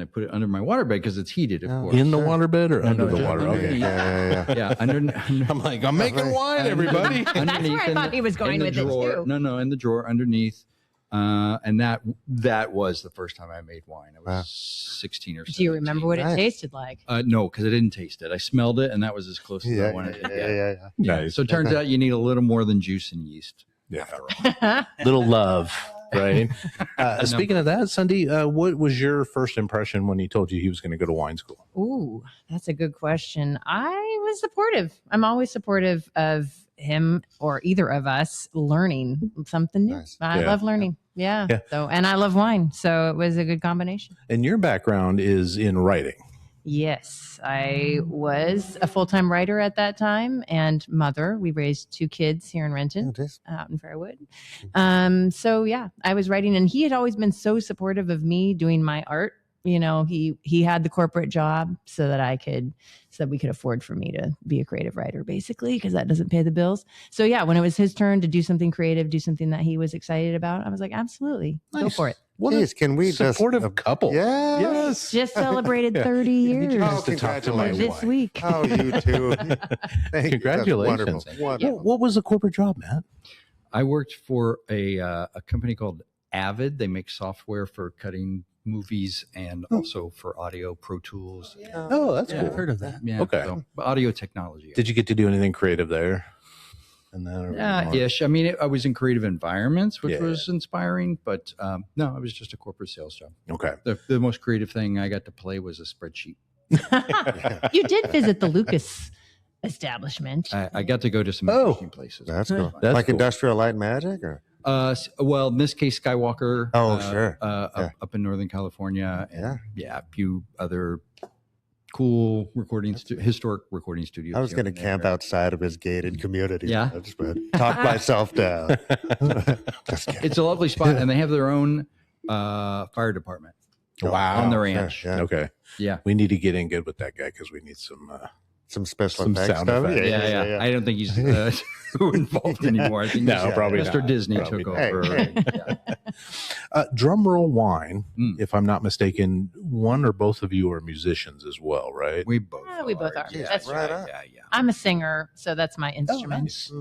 put it under my waterbed because it's heated, of course. In the waterbed or under the water? underneath. Okay. Yeah. I'm like, I'm making wine, everybody. That's where I thought he was going with it too. No, in the drawer underneath. And that was the first time I made wine. I was 16 or 17. Do you remember what it tasted like? No, because I didn't taste it. I smelled it, and that was as close as I wanted to get. Nice. So it turns out you need a little more than juice and yeast. Yeah. Little love, right? Speaking of that, Sunday, what was your first impression when he told you he was going to go to wine school? Ooh, that's a good question. I was supportive. I'm always supportive of him or either of us learning something new. Nice. I love learning. Yeah. Yeah. So, and I love wine. So it was a good combination. And your background is in writing. Yes, I was a full-time writer at that time and mother. We raised 2 kids here in Renton, out in Fairwood. So yeah, I was writing, and he had always been so supportive of me doing my art. He had the corporate job so that we could afford for me to be a creative writer, basically, because that doesn't pay the bills. So yeah, when it was his turn to do something creative, do something that he was excited about, I was like, absolutely, go for it. Can we supportive couple? Yes. Just celebrated 30 years to talk to my this wife. week. Oh, you too. Congratulations. Wonderful. What was the corporate job, Matt? I worked for a company called Avid. They make software for cutting movies and also for audio, Pro Tools. Oh, that's cool. I've heard of that. Yeah, Okay. so audio technology. Did you get to do anything creative there? And then, Ish. I mean, I was in creative environments, which Yeah. was inspiring, but no, it was just a corporate sales job. Okay. The most creative thing I got to play was a spreadsheet. You did visit the Lucas establishment. I got to go to some interesting places. That's cool. That's like cool. Industrial Light and Magic, or Well, in this case, Skywalker. Sure. Up in Northern California. And, Yeah. a few other cool historic recording studios. I was here going to and camp there. outside of his gated community. Yeah. I just talk myself down. Just kidding. It's a lovely spot, and they have their own fire department Wow. on the ranch. Yeah. Okay. Yeah. We need to get in good with that guy because we need some. Some special Some effects sound stuff. effects. Yeah. I don't think he's too involved anymore. I think No, probably Mr. not. Disney Probably took not. over. Hey. Yeah. Drumroll Wine, Mm. if I'm not mistaken, one or both of you are musicians as well, right? We both we both are. Yeah, That's right yeah, on. yeah. I'm a singer, so that's my instrument. nice.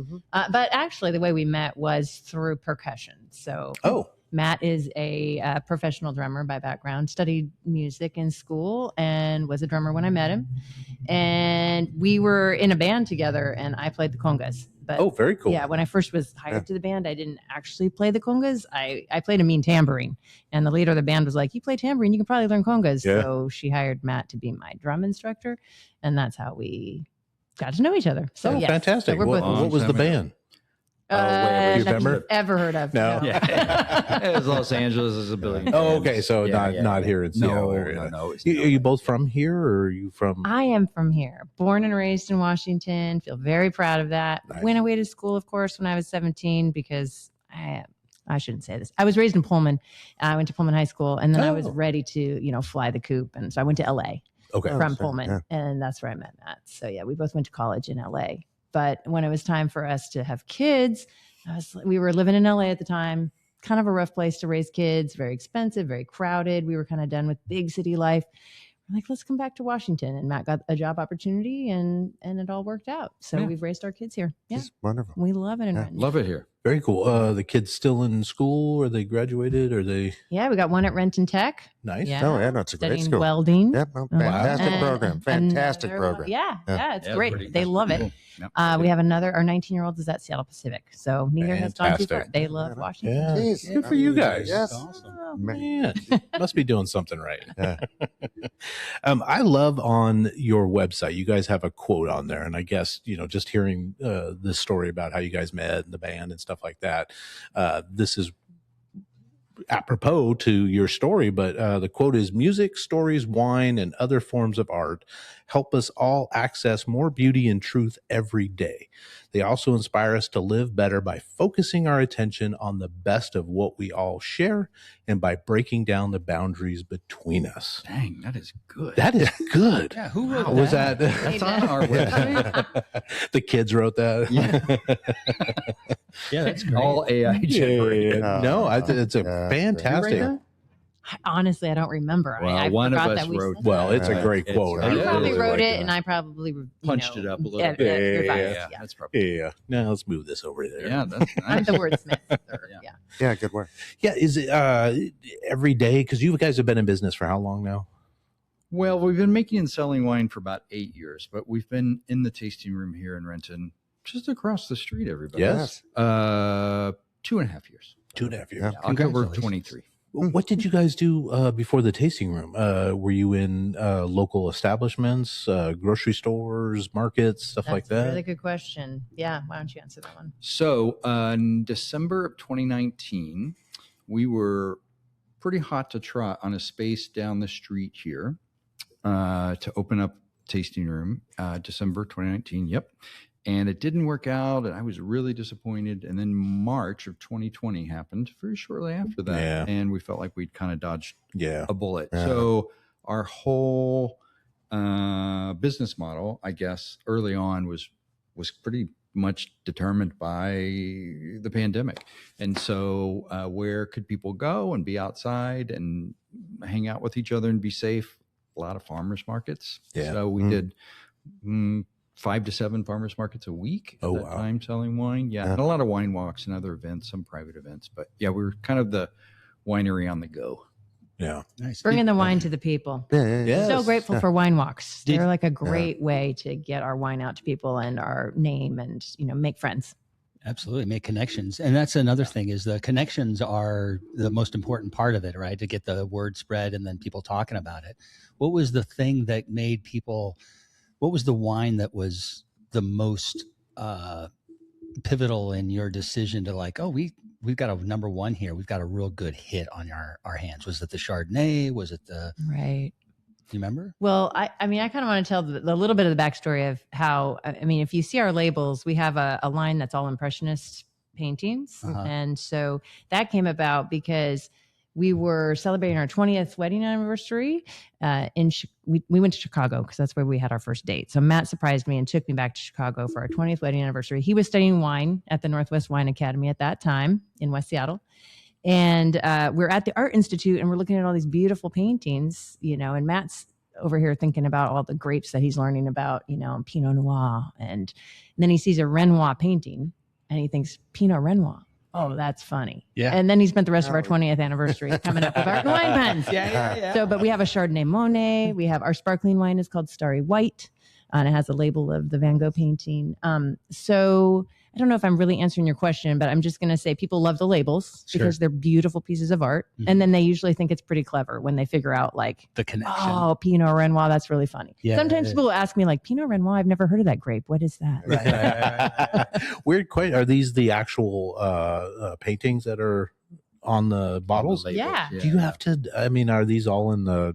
But actually, the way we met was through percussion. So Oh, Matt is a professional drummer by background, studied music in school, and was a drummer when I met him. And we were in a band together, and I played the congas. But very cool. yeah, when I first was hired to the band, I didn't actually play the congas. I played a mean tambourine, and the leader of the band was like, "You play tambourine, you can probably learn congas." Yeah. So she hired Matt to be my drum instructor, and that's how we got to know each other. So yes, fantastic. So we're What, both what was the band? wait, you nothing remember? you've ever heard of. No. Yeah. It was Los Angeles is a billion. Oh, okay. So Yeah, not here in Seattle area. No. It's Are you both from here, or are you from? I am from here, born and raised in Washington. Feel very proud of that. Nice. Went away to school, of course, when I was 17 because I shouldn't say this. I was raised in Pullman. I went to Pullman High School, and then I was ready to, fly the coop, and so I went to LA Okay. from sure, Pullman, yeah. and that's where I met Matt. So yeah, we both went to college in LA. But when it was time for us to have kids, we were living in LA at the time. Kind of a rough place to raise kids, very expensive, very crowded. We were kind of done with big city life. We're like, let's come back to Washington. And Matt got a job opportunity, and it all worked out. So Yeah. we've raised our kids here. Yeah, It's wonderful. we love it in Yeah. Renton. Love it here. Very cool. The kids still in school? Are they graduated? Are they Yeah, we got one at Renton Tech. nice? Yeah. Oh, yeah, no, it's a great Studying school. welding. Yep, no, fantastic And program. Fantastic another one- program. Yeah, Yeah. it's Yeah, great. pretty- They love it. cool. Yep. We have our 19-year-old is at Seattle Pacific. So neither has gone too far. Fantastic. They love Washington. Yeah. Jeez. Good for you guys. Yes. Oh, Man, must be doing something right. Yeah. I love on your website, you guys have a quote on there. And I guess, just hearing this story about how you guys met and the band and stuff stuff like that. This is apropos to your story, but the quote is, music, stories, wine, and other forms of art help us all access more beauty and truth every day. They also inspire us to live better by focusing our attention on the best of what we all share and by breaking down the boundaries between us. Dang, that is good. That is good. Yeah, who wrote Was that? That's on our website. The kids wrote that? Yeah. Yeah, that's great. All AI generated. No, it's a Yeah. fantastic. You write Honestly, I don't remember. Well, I one of forgot us that we wrote- said Well, that. it's a great It's quote. very You Yeah, probably it's wrote like it, that. and I probably Punched it up a little yeah, bit. yeah, revised, Yeah, yeah. that's probably. Yeah. Now let's move this over there. Yeah, that's I'm nice. the wordsmith. Yeah. Yeah, good work. Yeah. Is it every day? Because you guys have been in business for how long now? Well, we've been making and selling wine for about 8 years, but we've been in the tasting room here in Renton, just across the street, everybody. Yes. 2.5 years. 2.5 years. Yeah. October Congratulations. 23. What did you guys do before the tasting room? Were you in local establishments, grocery stores, markets, stuff like That's a that? really good question. Yeah, why don't you answer that one? So in December of 2019, we were pretty hot to trot on a space down the street here to open up tasting room. December 2019. Yep. And it didn't work out, and I was really disappointed. And then March of 2020 happened very shortly after that, Yeah. and we felt like we'd kind of dodged Yeah. a bullet. Yeah. So our whole business model, I guess, early on was pretty much determined by the pandemic. And so where could people go and be outside and hang out with each other and be safe? A lot of farmers markets. Yeah. So we did 5 to 7 farmers markets a week at Oh, that wow. time, selling wine. Yeah. Yeah. And a lot of wine walks and other events, some private events. But yeah, we were kind of the winery on the go. Yeah. Nice. Bringing the wine to the people. Yeah. Yes. So grateful for wine walks. Did- They're like a great way to get our wine out to people and our name and, make friends. Absolutely, make connections. And that's another thing, is the connections are the most important part of it, right? To get the word spread and then people talking about it. What was the thing that made people, what was the wine that was the most pivotal in your decision to like, oh, we've got a number one here. We've got a real good hit on our hands. Was it the Chardonnay? Was it the, Right. do you remember? Well, I kind of want to tell the little bit of the backstory of how, if you see our labels, we have a line that's all Impressionist paintings. Uh-huh. And so that came about because we were celebrating our 20th wedding anniversary. We went to Chicago because that's where we had our first date. So Matt surprised me and took me back to Chicago for our 20th wedding anniversary. He was studying wine at the Northwest Wine Academy at that time in West Seattle. And we're at the Art Institute and we're looking at all these beautiful paintings, and Matt's over here thinking about all the grapes that he's learning about, and Pinot Noir. And then he sees a Renoir painting and he thinks, Pinot Renoir. Oh, that's funny. Yeah. And then he spent the rest of our 20th anniversary coming up with art and wine puns. Yeah. So, but we have a Chardonnay Monet. We have our sparkling wine is called Starry White, and it has a label of the Van Gogh painting. So I don't know if I'm really answering your question, but I'm just going to say people love the labels because they're beautiful pieces of art. Mhm. And then they usually think it's pretty clever when they figure out like, The connection. oh, Pinot Renoir, that's really funny. Yeah, Sometimes yeah. people ask me like, Pinot Renoir, I've never heard of that grape. What is that? Weird question. Are these the actual paintings that are on the bottles? Yeah. Do you have to? Are these all in the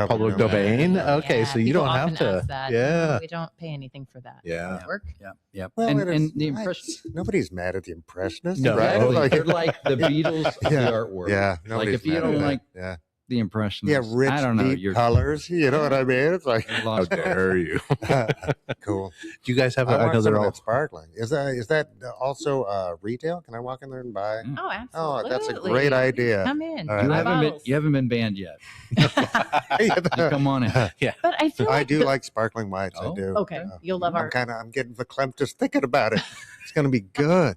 public domain? Yeah. Okay, so you people don't have often to. ask that. Yeah. No, we don't pay anything for that. Yeah. Does it work? Yeah. Well, and the impression. nobody's mad at the Impressionists, No. right? Exactly. Like, They're like the Beatles of Yeah. the art world. yeah, Like nobody's if you mad don't at that. like yeah, the Impressionists, rich, I don't know. deep You're colors. You know what I mean? It's like you're How lost. dare you? cool. Do you guys have? I I know want some they're of all. that sparkling. Is that also retail? Can I walk in there and buy? Mm. Oh, absolutely. Oh, that's a great idea. Come in. All right. Buy You haven't been banned yet. You come on in. But I feel I like do the- like sparkling whites. Oh. I do. Okay, you'll love our. I'm getting verklempt just thinking about it. It's going to be good.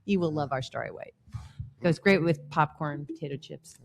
You will love our Starry White. Goes great with popcorn, potato chips.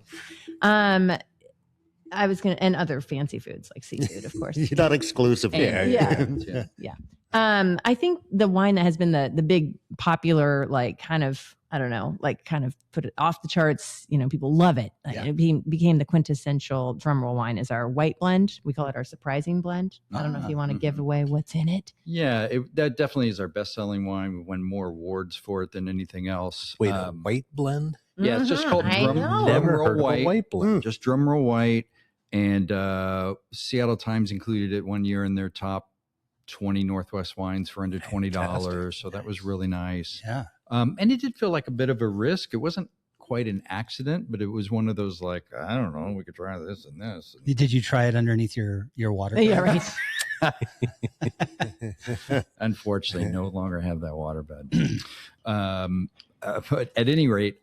I was gonna, and other fancy foods like seafood, of course. You're not exclusive. And- Yeah. Yeah. I think the wine that has been the big popular, like kind of, I don't know, like kind of put it off the charts. People love it. Yeah. It became the quintessential Drumroll wine is our white blend. We call it our surprising blend. I don't know if you want to give away what's in it. Yeah, that definitely is our best-selling wine. We won more awards for it than anything else. Wait, a white blend? Yeah, it's just called Never heard of a White. white blend. Just Drumroll White. And Seattle Times included it one year in their top 20 Northwest wines for under $20. Fantastic. So that was really nice. Yeah. And it did feel like a bit of a risk. It wasn't quite an accident, but it was one of those like, I don't know, we could try this and this. Did you try it underneath your water? Yeah, right. Unfortunately, no longer have that waterbed. But at any rate,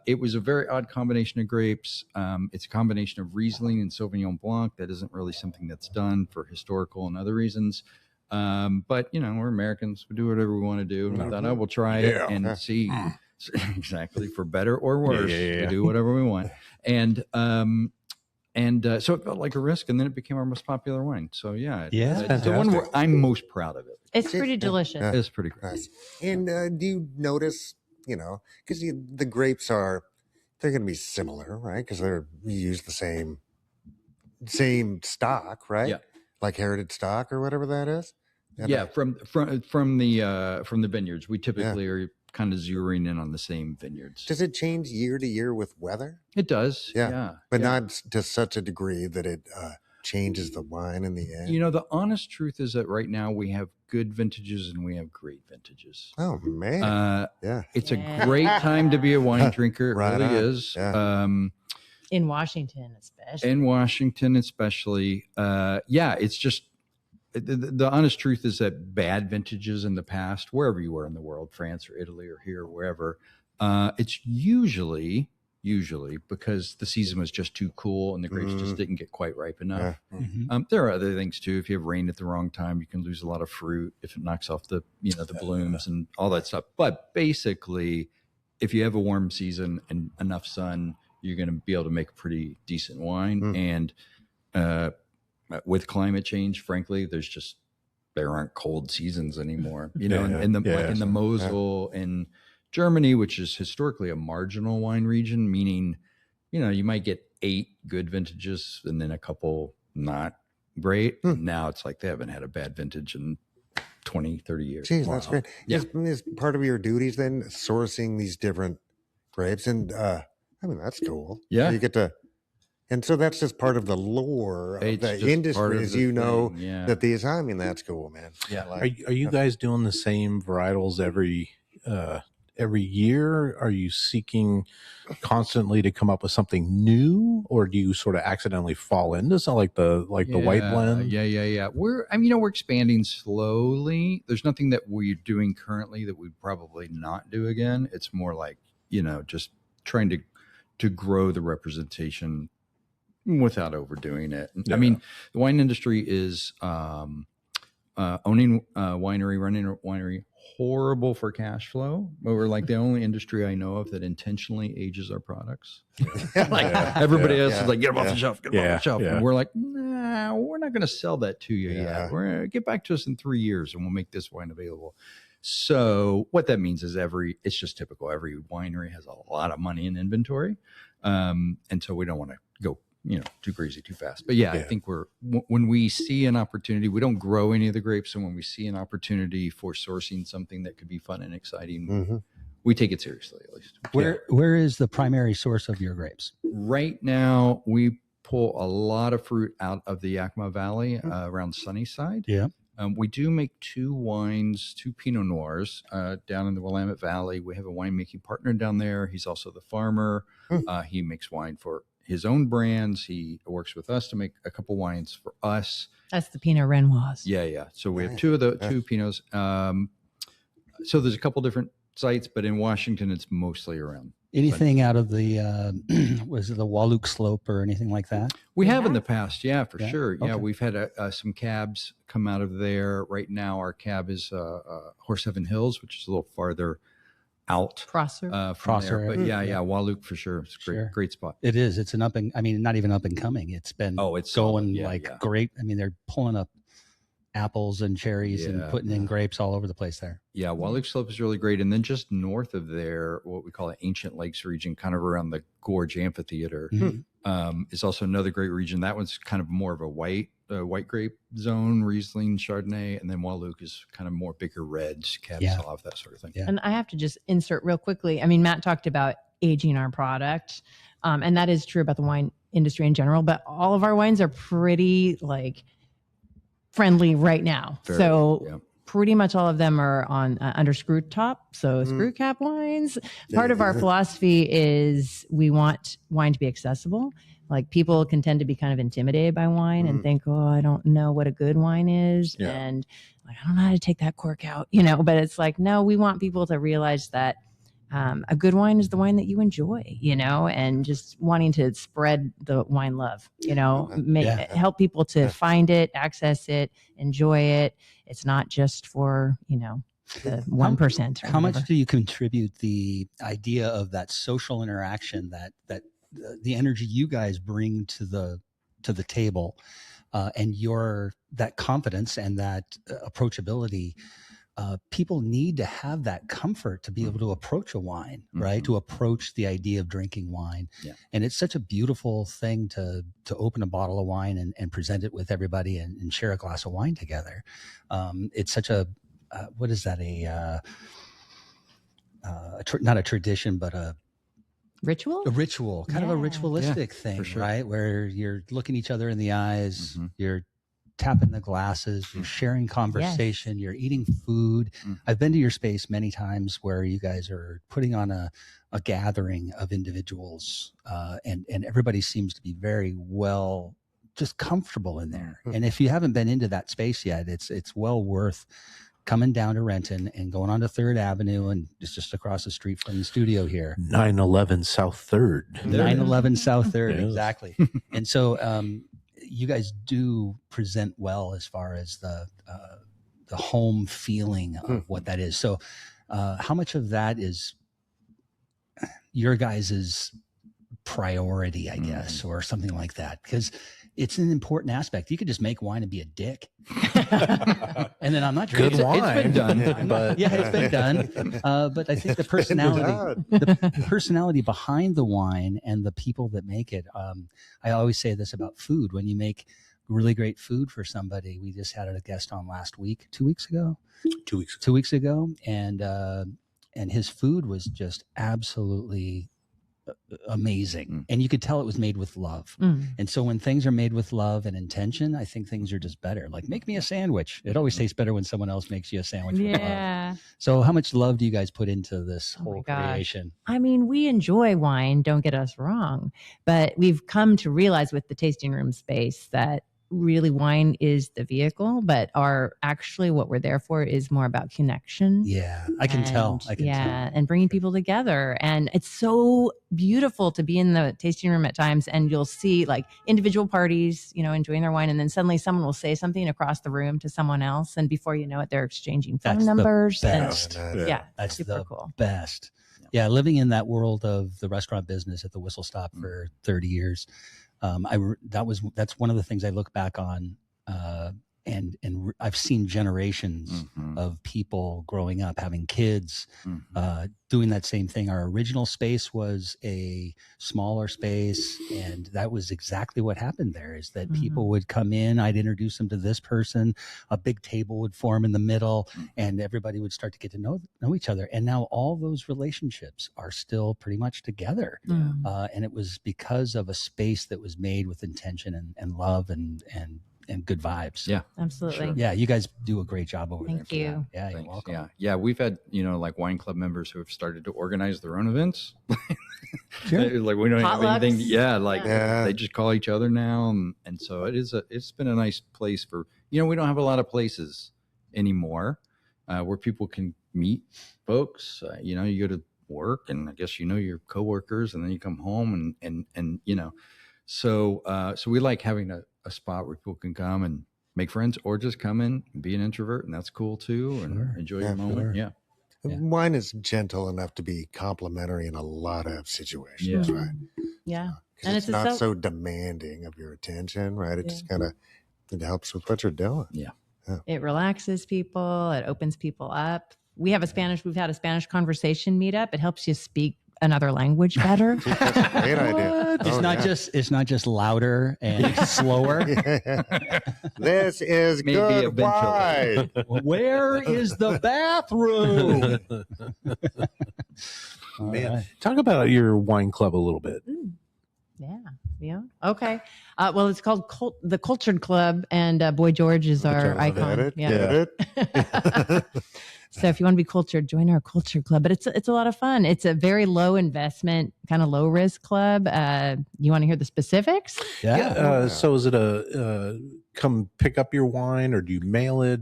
it was a very odd combination of grapes. It's a combination of Riesling and Sauvignon Blanc. That isn't really something that's done for historical and other reasons. But, we're Americans. We do whatever we want to do. And I thought, we'll try it and see exactly for better or worse. We do whatever we want. And so it felt like a risk, and then it became our most popular wine. So it's the one where I'm most proud of it. It's pretty delicious. Yeah. It's pretty great. Nice. And do you notice, because the grapes they're going to be similar, right? Because we use the same stock, right? Yeah. Like heritage stock or whatever that is. Yeah, from the vineyards, we typically are kind of zeroing in on the same vineyards. Does it change year to year with weather? It does. But not to such a degree that it changes the wine in the end. The honest truth is that right now we have good vintages and we have great vintages. Oh man, it's a great time to be a wine drinker. It Right really on. is. Yeah. In Washington, especially. It's just the honest truth is that bad vintages in the past, wherever you were in the world, France or Italy or here or wherever, it's usually because the season was just too cool and the grapes just didn't get quite ripe enough. Yeah. Mm-hmm. There are other things too. If you have rain at the wrong time, you can lose a lot of fruit if it knocks off the blooms and all that stuff. But basically, if you have a warm season and enough sun, you're going to be able to make a pretty decent wine. And with climate change, frankly, there aren't cold seasons anymore. In the Mosel in Germany, which is historically a marginal wine region, meaning, you might get 8 good vintages and then a couple not great. Now it's like they haven't had a bad vintage in 20, 30 years. Geez, that's great. Yeah. Is part of your duties then sourcing these different grapes? And that's cool. Yeah. So you get to, and so that's just part of the lore of It's the just part industry, of as the know thing, yeah. that these. That's cool, man. Yeah. I like- Are you guys doing the same varietals every year? Are you seeking constantly to come up with something new, or do you sort of accidentally fall into something like the white blend? Yeah. We're expanding slowly. There's nothing that we're doing currently that we'd probably not do again. It's more like, just trying to grow the representation without overdoing it. Yeah. I mean, the wine industry is owning running a winery, horrible for cash flow. But we're like the only industry I know of that intentionally ages our products. Everybody else is like, get them off the shelf, get them off the shelf. Yeah. And we're like, nah, we're not going to sell that to you yet. We're going to get back to us in 3 years and we'll make this wine available. So what that means is it's just typical. Every winery has a lot of money in inventory. And so we don't want to go, too crazy too fast. But I think when we see an opportunity, we don't grow any of the grapes. And when we see an opportunity for sourcing something that could be fun and exciting, we take it seriously, at least. Where is the primary source of your grapes? Right now, we pull a lot of fruit out of the Yakima Valley around Sunnyside. Yeah. We do make 2 Pinot Noirs down in the Willamette Valley. We have a winemaking partner down there. He's also the farmer. He makes wine for his own brands. He works with us to make a couple wines for us. That's the Pinot Renoirs. Yeah. So we have 2 of the 2 Pinots. So there's a couple different sites, but in Washington, it's mostly around. Anything out of the was it the Walluk Slope or anything like that? We have in the past, for Yeah? sure. Yeah, Okay. we've had some cabs come out of there. Right now, our cab is Horsehaven Hills, which is a little farther out Prosser. from Prosser, there. But yeah. Walluk for sure. It's a great spot. It is. It's not even up and coming. It's been Oh, it's going solid. Yeah. great. I mean, they're pulling up apples and cherries and putting in grapes all over the place there. Yeah, Wild Lake Slope is really great. And then just north of there, what we call the Ancient Lakes region, kind of around the Gorge Amphitheater, is also another great region. That one's kind of more of a white grape zone, Riesling, Chardonnay, and then Wild Oak is kind of more bigger reds, Cab Sauv, that sort of thing. Yeah. And I have to just insert real quickly. I mean, Matt talked about aging our product, and that is true about the wine industry in general, but all of our wines are pretty like friendly right now. Pretty much all of them are on under screw top. So screw cap wines. Part of our philosophy is we want wine to be accessible. Like people can tend to be kind of intimidated by wine and think, oh, I don't know what a good wine is. And like, I don't know how to take that cork out, but it's like, no, we want people to realize that a good wine is the wine that you enjoy, and just wanting to spread the wine love, help people to find it, access it, enjoy it. It's not just for, the 1%. How much do you contribute the idea of that social interaction, that the energy you guys bring to the table, and that confidence and that approachability? People need to have that comfort to be able to approach a wine, right? To approach the idea of drinking wine. Yeah. And it's such a beautiful thing to open a bottle of wine and present it with everybody and share a glass of wine together. It's such a, what is that? Not a tradition, but a ritual? A ritual, kind of a ritualistic thing, right? Where you're looking each other in the eyes, you're tapping the glasses, you're sharing conversation, you're eating food. I've been to your space many times where you guys are putting on a gathering of individuals, and everybody seems to be very well, just comfortable in there. And if you haven't been into that space yet, it's well worth coming down to Renton and going on to 3rd Avenue, and it's just across the street from the studio here. 911 South 3rd. 911 South 3rd, exactly. And so, you guys do present well as far as the home feeling of what that is. So how much of that is your guys' priority, I guess, or something like that? Because it's an important aspect. You could just make wine and be a dick. And then I'm not drinking. Good wine. It's been done. But it's been done. But I think the personality behind the wine and the people that make it. I always say this about food. When you make really great food for somebody, we just had a guest on last week, 2 weeks ago, 2 weeks ago. And his food was just absolutely amazing, and you could tell it was made with love. And so when things are made with love and intention, I think things are just better. Like, make me a sandwich. It always tastes better when someone else makes you a sandwich with love. So how much love do you guys put into this whole creation? I mean, we enjoy wine, don't get us wrong, but we've come to realize with the tasting room space that really wine is the vehicle, but what we're there for is more about connection. Yeah, I can tell. And bringing people together. And it's so beautiful to be in the tasting room at times, and you'll see like individual parties, enjoying their wine, and then suddenly someone will say something across the room to someone else, and before you know it, they're exchanging phone numbers. That's super cool. Best. Yeah, living in that world of the restaurant business at the Whistle Stop for 30 years. That's one of the things I look back on, and I've seen generations of people growing up, having kids, doing that same thing. Our original space was a smaller space, and that was exactly what happened there, is that people would come in, I'd introduce them to this person, a big table would form in the middle, and everybody would start to get to know each other. And now all those relationships are still pretty much together. And it was because of a space that was made with intention and love and good vibes. Yeah, absolutely. Sure. Yeah, you guys do a great job over there. Thank you. Yeah, you're welcome. Yeah, we've had like wine club members who have started to organize their own events. Sure. Like we don't have Potlucks. anything. They just call each other now, and so it's been a nice place for we don't have a lot of places anymore where people can meet folks. You go to work, and I guess your coworkers, and then you come home, and so we like having a spot where people can come and make friends, or just come in and be an introvert, and that's cool too, and enjoy your moment. Sure. Wine is gentle enough to be complimentary in a lot of situations, right? Yeah. And it's not so demanding of your attention, right? It just kind of, it helps with what you're doing. Yeah. It relaxes people. It opens people up. We've had a Spanish conversation meetup. It helps you speak another language better. That's a great idea. It's not just louder and slower. This is Maybe good eventually. wine. Where is the bathroom? Man, right. talk about your wine club a little bit. Yeah. Okay. Well, it's called the Cultured Club, and Boy George is our icon. Get it? So if you want to be cultured, join our Culture Club. But it's a lot of fun. It's a very low investment, kind of low risk club. You want to hear the specifics? So is it a come pick up your wine, or do you mail it?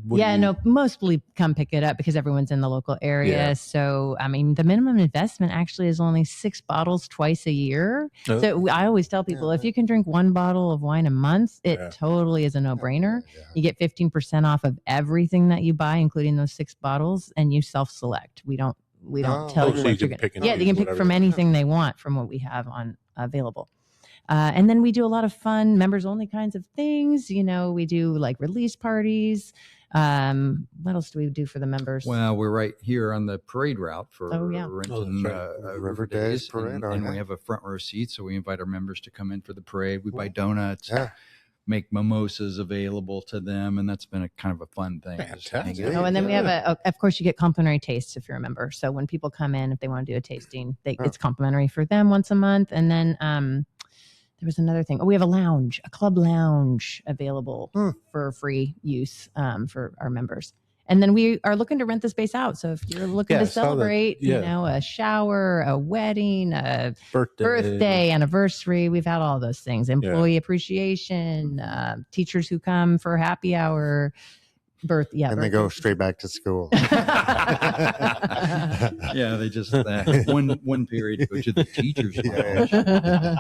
Mostly come pick it up because everyone's in the local area. Yeah. So, I mean, the minimum investment actually is only 6 bottles twice a year. Oh. So I always tell people, if you can drink 1 bottle of wine a month, it totally is a no-brainer. You get 15% off of everything that you buy, including those 6 bottles, and you self-select. We don't tell you so what you you're can going to. pick Yeah, they can pick whatever. from anything they want from what we have on available. And then we do a lot of fun members only kinds of things. We do like release parties. What else do we do for the members? Well, we're right here on the parade route for Renton River Days Parade. And we have a front row seat, so we invite our members to come in for the parade. We buy donuts, make mimosas available to them, and that's been a kind of a fun thing. Fantastic. And then we have of course, you get complimentary tastes if you're a member. So when people come in, if they want to do a tasting, it's complimentary for them once a month. And then there was another thing. We have a club lounge available for free use for our members. And then we are looking to rent the space out. So if you're looking to celebrate, a shower, a wedding, a birthday, anniversary, we've had all those things. Employee appreciation, teachers who come for happy hour, and they go straight back to school. They just one period go to the teachers' lounge.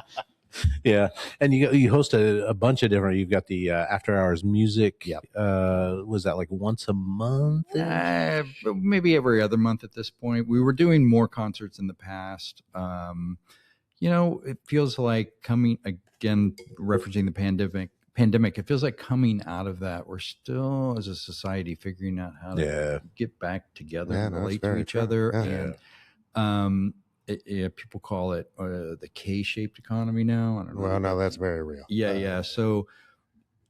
Yeah, and you host a bunch of different. You've got the after hours music. Yep. Was that like once a month? Maybe every other month at this point. We were doing more concerts in the past. It feels like coming again, referencing the pandemic. It feels like coming out of that, we're still as a society figuring out how to get back together and relate to each other. And people call it the K-shaped economy now. I don't know. Well, no, that's very real. Yeah. So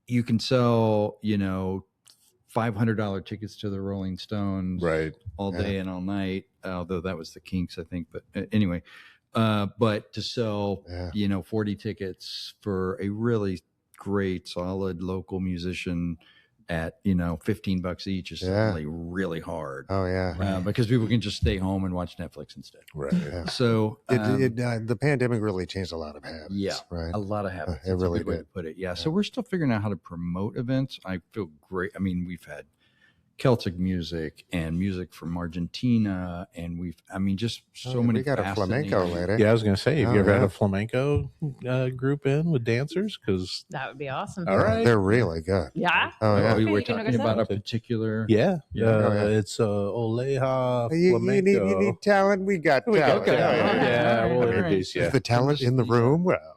you can sell, $500 tickets to the Rolling Stones all day and all night, although that was the Kinks, I think. But anyway, but to sell, 40 tickets for a really great, solid local musician at $15 each is certainly really hard. Oh yeah, because people can just stay home and watch Netflix instead. Right. Yeah. So the pandemic really changed a lot of habits. Yeah, right. A lot of habits. It really a good way to put it. Yeah. So we're still figuring out how to promote events. I feel great. I mean, we've had Celtic music and music from Argentina, and just so many. We got a flamenco lady. Yeah, I was going to say, have you ever had a flamenco group in with dancers? Because that would be awesome. All right, they're really good. Yeah. Oh yeah. We were talking about a particular. It's Oleja flamenco. You need talent. We got talent. We'll introduce you. Is the talent in the room? Well.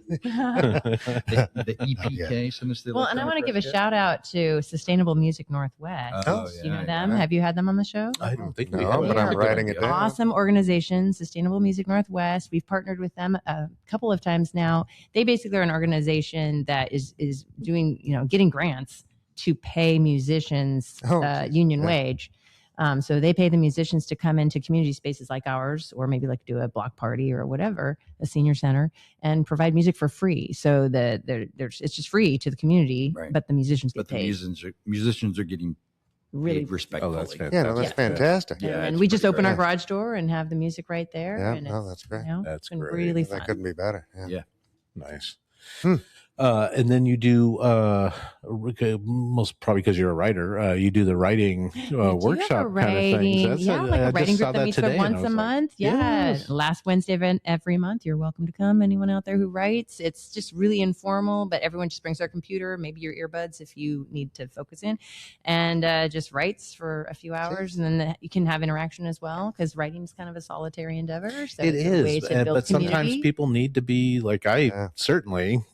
the EPK. Well, and I want to give a shout out to Sustainable Music Northwest. You know them? Have you had them on the show? I don't think we have. have. But I'm writing it down. Awesome organization, Sustainable Music Northwest. We've partnered with them a couple of times now. They basically are an organization that is doing, getting grants to pay musicians union wage. So they pay the musicians to come into community spaces like ours, or maybe like do a block party or whatever, a senior center, and provide music for free. So it's just free to the community, but the musicians get paid. The musicians are getting really respectfully. Oh, that's fantastic. Yeah, that's fantastic. Yeah, and we just open our garage door and have the music right there. Yeah, and that's great. That's been great. really fun. That couldn't be better. Yeah. Nice. And then you do, most probably because you're a writer, you do the writing workshop kind of things. Like a writing group that meets once a month. Last Wednesday event every month. You're welcome to come. Anyone out there who writes. It's just really informal, but everyone just brings their computer, maybe your earbuds if you need to focus in, and just writes for a few hours. And then you can have interaction as well, because writing is kind of a solitary endeavor. So it is, but community. sometimes people need to be like, I certainly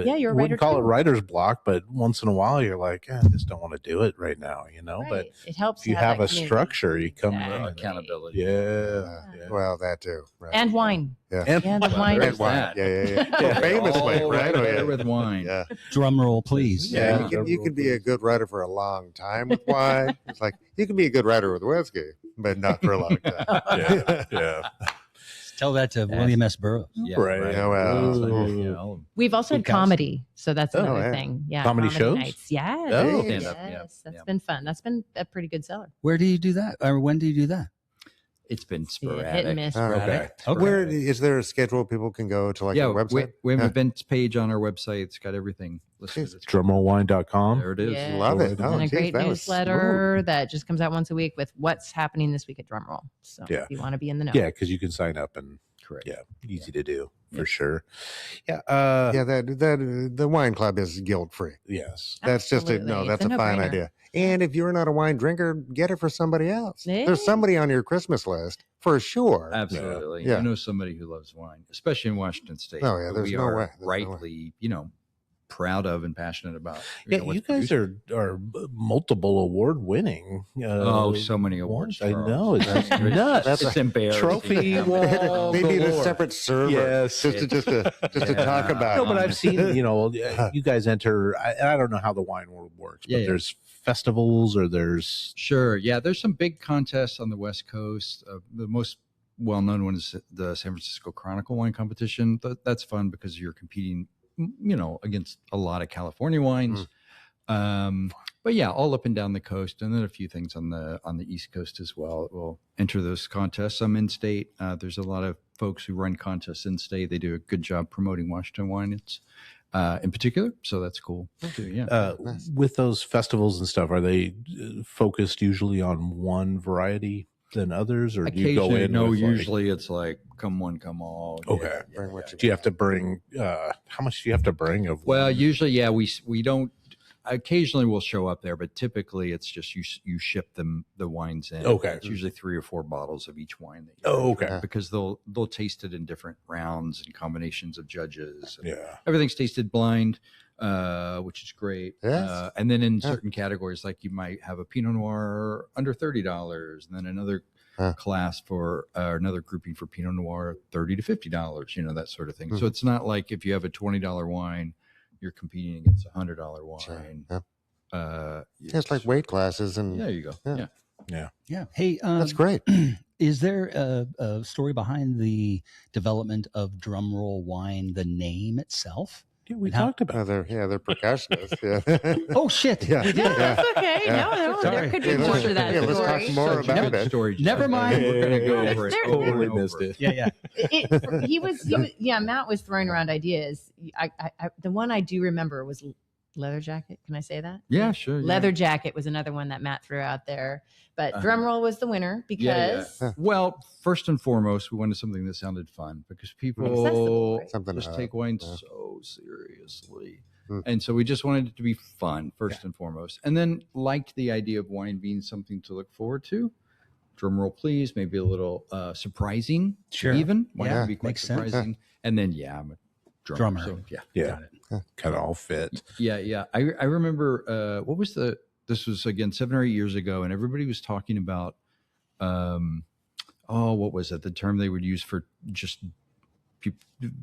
Yeah, you're a wouldn't writer call it too. writer's block, but once in a while you're like, I just don't want to do it right now, Right. But it helps if you to have that a community. structure, you come in. Exactly. Accountability. Yeah. Well, that too. Right. And wine. Yeah. Yeah, the wine. there's And wine. that. Yeah. Well, famously, All right? Oh, better yeah. with wine. Yeah. Drum roll, please. Yeah, you can be a good writer for a long time with wine. It's like you can be a good writer with whiskey, but not for a long time. Yeah. Tell that to William S. Burroughs. Yeah, Right. Yeah, well, Yeah, all of them. We've also had Good guys. comedy, so that's another yeah. thing. Yeah, Comedy shows? nights. Yes, Oh. Stand-up, yes, yeah, that's yeah. been fun. That's been a pretty good seller. Where do you do that? Or when do you do that? It's been Yeah, sporadic. hit and miss. Oh, Okay. Okay. Where is there a schedule people can go to, like Yeah, a website? we have Yeah. an events page on our website. It's got everything listed. It's Drumrollwine.com. There it is. Yeah. Love it. Oh, and a geez, great that was newsletter that just comes out once a week with what's happening this week at Drumroll. So Yeah. if you want to be in the know. Yeah, because you can sign up and Correct. easy to do for sure. Yeah. Yeah, that the wine club is guilt free. Yes. That's just a Absolutely. that's It's a fine no-brainer. idea. And if you're not a wine drinker, get it for somebody else. Yeah. There's somebody on your Christmas list for sure. Absolutely. Yeah. You know somebody who loves wine, especially in Washington State. Oh, yeah, who there's we no are way. There's no way. rightly, proud of and passionate about. Yeah, what's you guys produced. are multiple award winning. So many awards. I Charles. know. It's That's nuts. That's it's embarrassing. Trophy wall. They need a galore. separate server Yes. just to talk about. No, it. but I've seen, you guys enter, I don't know how the wine world works, but Yeah, yeah. there's festivals or there's. Sure. Yeah, there's some big contests on the West Coast. The most well-known one is the San Francisco Chronicle Wine Competition. That's fun because you're competing, against a lot of California wines. But yeah, all up and down the coast, and then a few things on the East Coast as well. We'll enter those contests. Some in-state. There's a lot of folks who run contests in-state. They do a good job promoting Washington wine. It's in particular, so that's cool too. Yeah. Nice. With those festivals and stuff, are they focused usually on one variety than others, or do you go Occasionally, in? no. with, Usually, it's like come one, come all. Okay. Bring what you Do you have to bring? How much do you have to bring of? Well, one? usually, yeah, we don't. Occasionally, we'll show up there, but typically, it's just you ship them the wines in. Okay. It's usually 3 or 4 bottles of each wine that you Oh, okay. because they'll taste it in different rounds and combinations of judges. And Yeah. everything's tasted blind, which is great. Yes. And then in certain categories, like you might have a Pinot Noir under $30, and then another class for another grouping for Pinot Noir $30 to $50. That sort of thing. So it's not like if you have a $20 wine, you're competing against a $100 wine. Yeah. It's like weight classes, and There you go. Yeah. Yeah. Hey, that's great. Is there a story behind the development of Drumroll Wine, the name itself? Yeah, we And how- talked about. They're percussionists. Yeah. Oh, shit. Yeah. We did. No, that's okay. Yeah. No, Sorry. there could be Hey, more let's- to that yeah, let's story. talk more Such a about good it. story. Never mind. We're going to go over it. There- over Totally and missed over. it. Yeah, yeah. He was, Matt was throwing around ideas. I the one I do remember was Leather Jacket. Can I say that? Yeah, sure. yeah. Leather Jacket was another one that Matt threw out there. But Uh-huh. Drumroll was the winner because Well, first and foremost, we wanted something that sounded fun because people Accessible, right? Something just to take have. wine Yeah. so seriously. Hmm. And so we just wanted it to be fun first and foremost. And then liked the idea of wine being something to look forward to. Drum roll, please. Maybe a little surprising. Sure. Even. Wine Yeah, can be quite makes sense. surprising. And then, I'm a drummer. Drummer. So, yeah. Yeah. Got it. Kind of all fit. Yeah. I remember, what was this was again 7 or 8 years ago, and everybody was talking about, what was it? The term they would use for just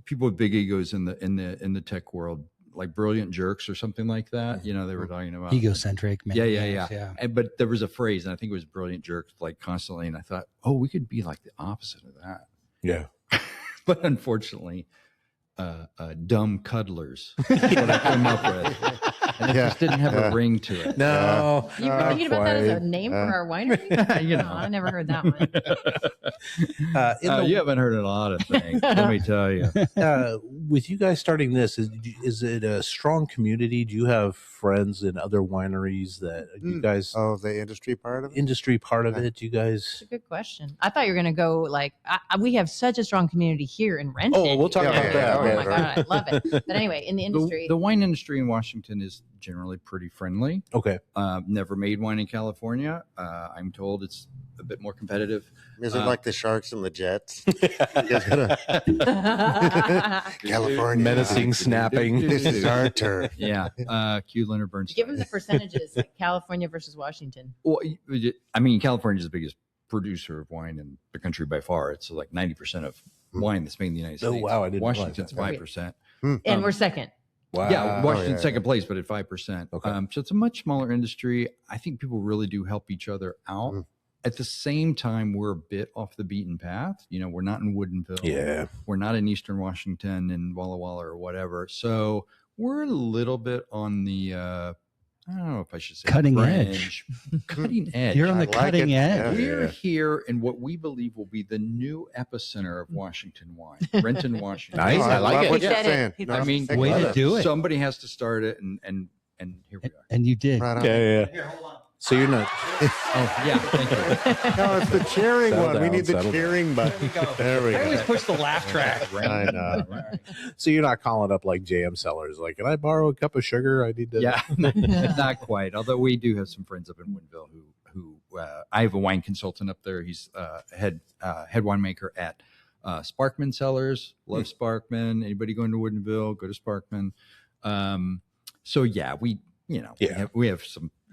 people with big egos in the tech world, like brilliant jerks or something like that. They were talking about Egocentric. Yeah. Yeah. But there was a phrase, and I think it was brilliant jerks, like constantly. And I thought, we could be like the opposite of that. Yeah. But unfortunately, dumb cuddlers is what I came up with. And it just didn't have a ring to it. No. you were thinking about that as a name for our winery. No, I never heard that one. You haven't heard a lot of things, let me tell you. With you guys starting this, is it a strong community? Do you have friends in other wineries that you guys the industry part of it? industry part of it? You guys? That's a good question. I thought you were going to go like we have such a strong community here in Renton. Oh, we'll talk about that. Oh Yeah, my right. God, I love it. But anyway, in the industry, The wine industry in Washington is generally pretty friendly. Okay. Never made wine in California. I'm told it's a bit more competitive. Is it like the Sharks and the Jets? You guys gotta- California. Menacing snapping. This is our turf. Yeah. Q. Leonard Bernstein. Give them the percentages, like California versus Washington. Well, I mean, California is the biggest producer of wine in the country by far. It's like 90% of wine that's made in the United States. Oh, wow. I didn't realize Washington's that. 5%. And we're second. Wow. Yeah, Washington's yeah. second place, but at 5%. Okay. So it's a much smaller industry. I think people really do help each other out. Mm. At the same time, we're a bit off the beaten path. You know, we're not in Woodinville. Yeah. We're not in Eastern Washington and Walla Walla or whatever. So we're a little bit on the, I don't know if I should say Cutting fringe. Cutting edge. You're on I the like cutting it. edge. Yeah. We're here in what we believe will be the new epicenter of Washington wine, Renton, Washington. Nice. I like love it. what He you're said it. saying. He No, I mean, I way love to it. do it. Somebody has to start it, and here we are. And you did. Right on. Yeah. So you're not. Oh yeah, thank you. No, it's the cheering Settle one. We down, need the settle cheering button. There we I always go. push the laugh track. I know. So you're not calling up like JM Sellers, like, can I borrow a cup of sugar? I need to. Yeah, not quite. Although we do have some friends up in Woodinville who I have a wine consultant up there. He's head winemaker at Sparkman Cellars. Love Sparkman. Anybody going to Woodinville, go to Sparkman. So yeah, we have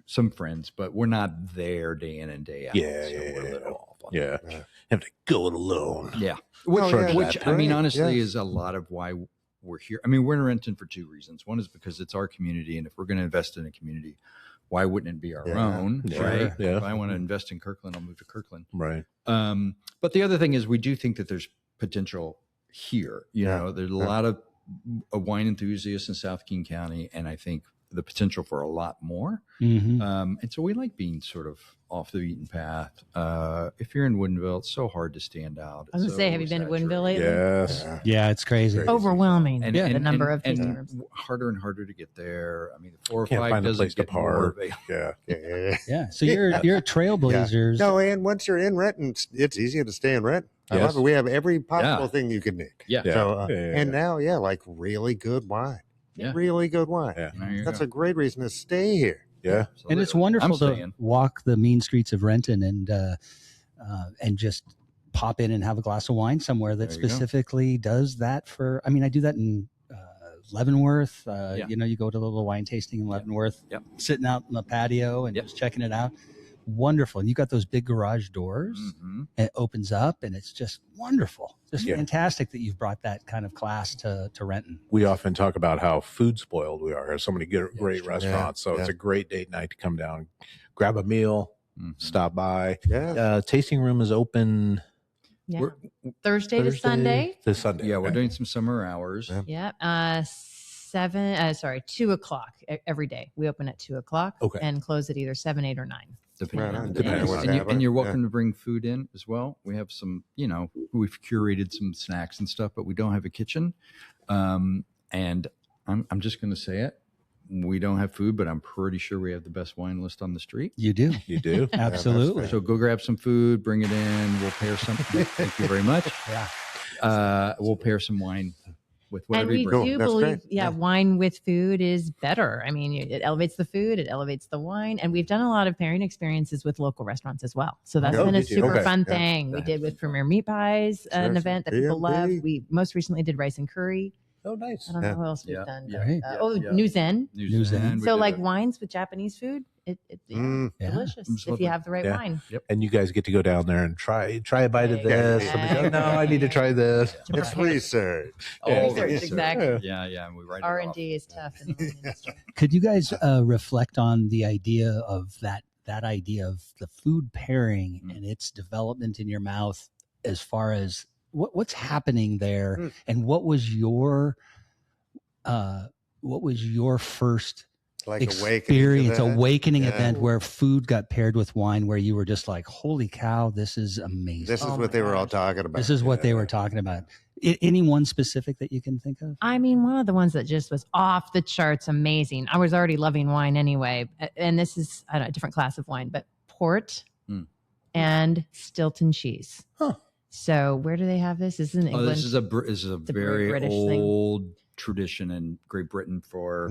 some friends, but we're not there day in and day out. Yeah, so yeah, we're a yeah, little yeah. off on Yeah. Yeah. Have to go it alone. Yeah. Which, Oh, yeah, which that's I mean, right. honestly, Yes. is a lot of why we're here. I mean, we're in Renton for two reasons. One is because it's our community, and if we're going to invest in a community, why wouldn't it be our Yeah. own, Yeah. right? Yeah. If I want to invest in Kirkland, I'll move to Kirkland. Right. But the other thing is we do think that there's potential here. You Yeah. know, there's a Yeah. lot of wine enthusiasts in South King County, and I think the potential for a lot more. Mhm. And so we like being sort of off the beaten path. If you're in Woodinville, it's so hard to stand out. I was gonna say, have you been to Woodinville lately? Yes. Yeah. Yeah, it's crazy. Great. Overwhelming. And, the and- number and- of tasting and rooms. harder and harder to get there. I mean, the 4 or Can't 5 find a doesn't place to get more park. available. Yeah. Yeah. Yeah. So you're trailblazers. No, and once you're in Renton, it's easier to stay in Renton. I Yes. love it. We have every possible Yeah. thing you could need. Yeah. Yeah. So, Yeah. and now, like really good wine. Yeah. Really good wine. Yeah. There you That's go. a great reason to stay here. Yeah. And it's Absolutely. wonderful I'm to staying. walk the mean streets of Renton and just pop in and have a glass of wine somewhere that There you go. specifically does that for. I mean, I do that in Leavenworth. Yeah. You know, you go to the little wine tasting in Leavenworth, Yep. sitting out in the patio and Yep. just checking it out. Wonderful. And you got those big garage doors. Mhm. And it opens up, and it's just wonderful. Just Yeah. fantastic that you've brought that kind of class to Renton. We often talk about how food spoiled we are. There's so many great sure. restaurants. So it's Yeah. a great date night to come down, grab a meal, Mhm. stop by. Yeah. Tasting room is open Yeah. We're- Thursday to Sunday. this Sunday. Yeah, we're okay? doing some summer hours. Yeah. Yeah. 2:00 every day. We open at 2:00 Okay. and close at either 7, 8, or 9. Depending Right on on. the Depending day. on what's And, happening. you're Yeah. welcome to bring food in as well. We have some, we've curated some snacks and stuff, but we don't have a kitchen. And I'm just going to say it. We don't have food, but I'm pretty sure we have the best wine list on the street. You do. You do? Absolutely. great. So go grab some food, bring it in. We'll pair some. Thank you very much. Yeah. We'll pair some wine with And whatever we you bring. Cool. do That's believe, great. Yeah. wine with food is better. I mean, it elevates the food, it elevates the wine. And we've done a lot of pairing experiences with local restaurants as well. So that's Oh, been a did you? super Okay. fun Yeah. thing. We did with Premier Meat Pies, an Sure, event that sure. people love. B&B. We most recently did rice and curry. Oh, nice. I don't Yeah. know what else we've Yeah. done. Yeah. Right. Yeah. New Zen. New Zealand. we So did like a- wines with Japanese food, it's Mm. Yeah. delicious It's if lovely. you have the right Yeah. wine. And you guys get to go down there and try a bite of this. Exactly. No, I need to try this. It's research. Oh, Research, exactly. Yeah, and we write it R off. and D is tough in the wine industry. Could you guys reflect on the idea of that idea of the food pairing Mm. and its development in your mouth, as far as what's happening there, Mm. and what was your first Like experience, awakening Yeah. event where food got paired with wine, where you were just like, "Holy cow, this is amazing." This is Oh what my they were all gosh. talking about. This is what they were talking about. Any one specific that you can think of? I mean, one of the ones that just was off the charts amazing. I was already loving wine anyway. And this is a different class of wine, but port Mm. and Stilton cheese. Huh. So where do they have this? This is in Oh, England. this is a a very British thing. old tradition in Great Britain for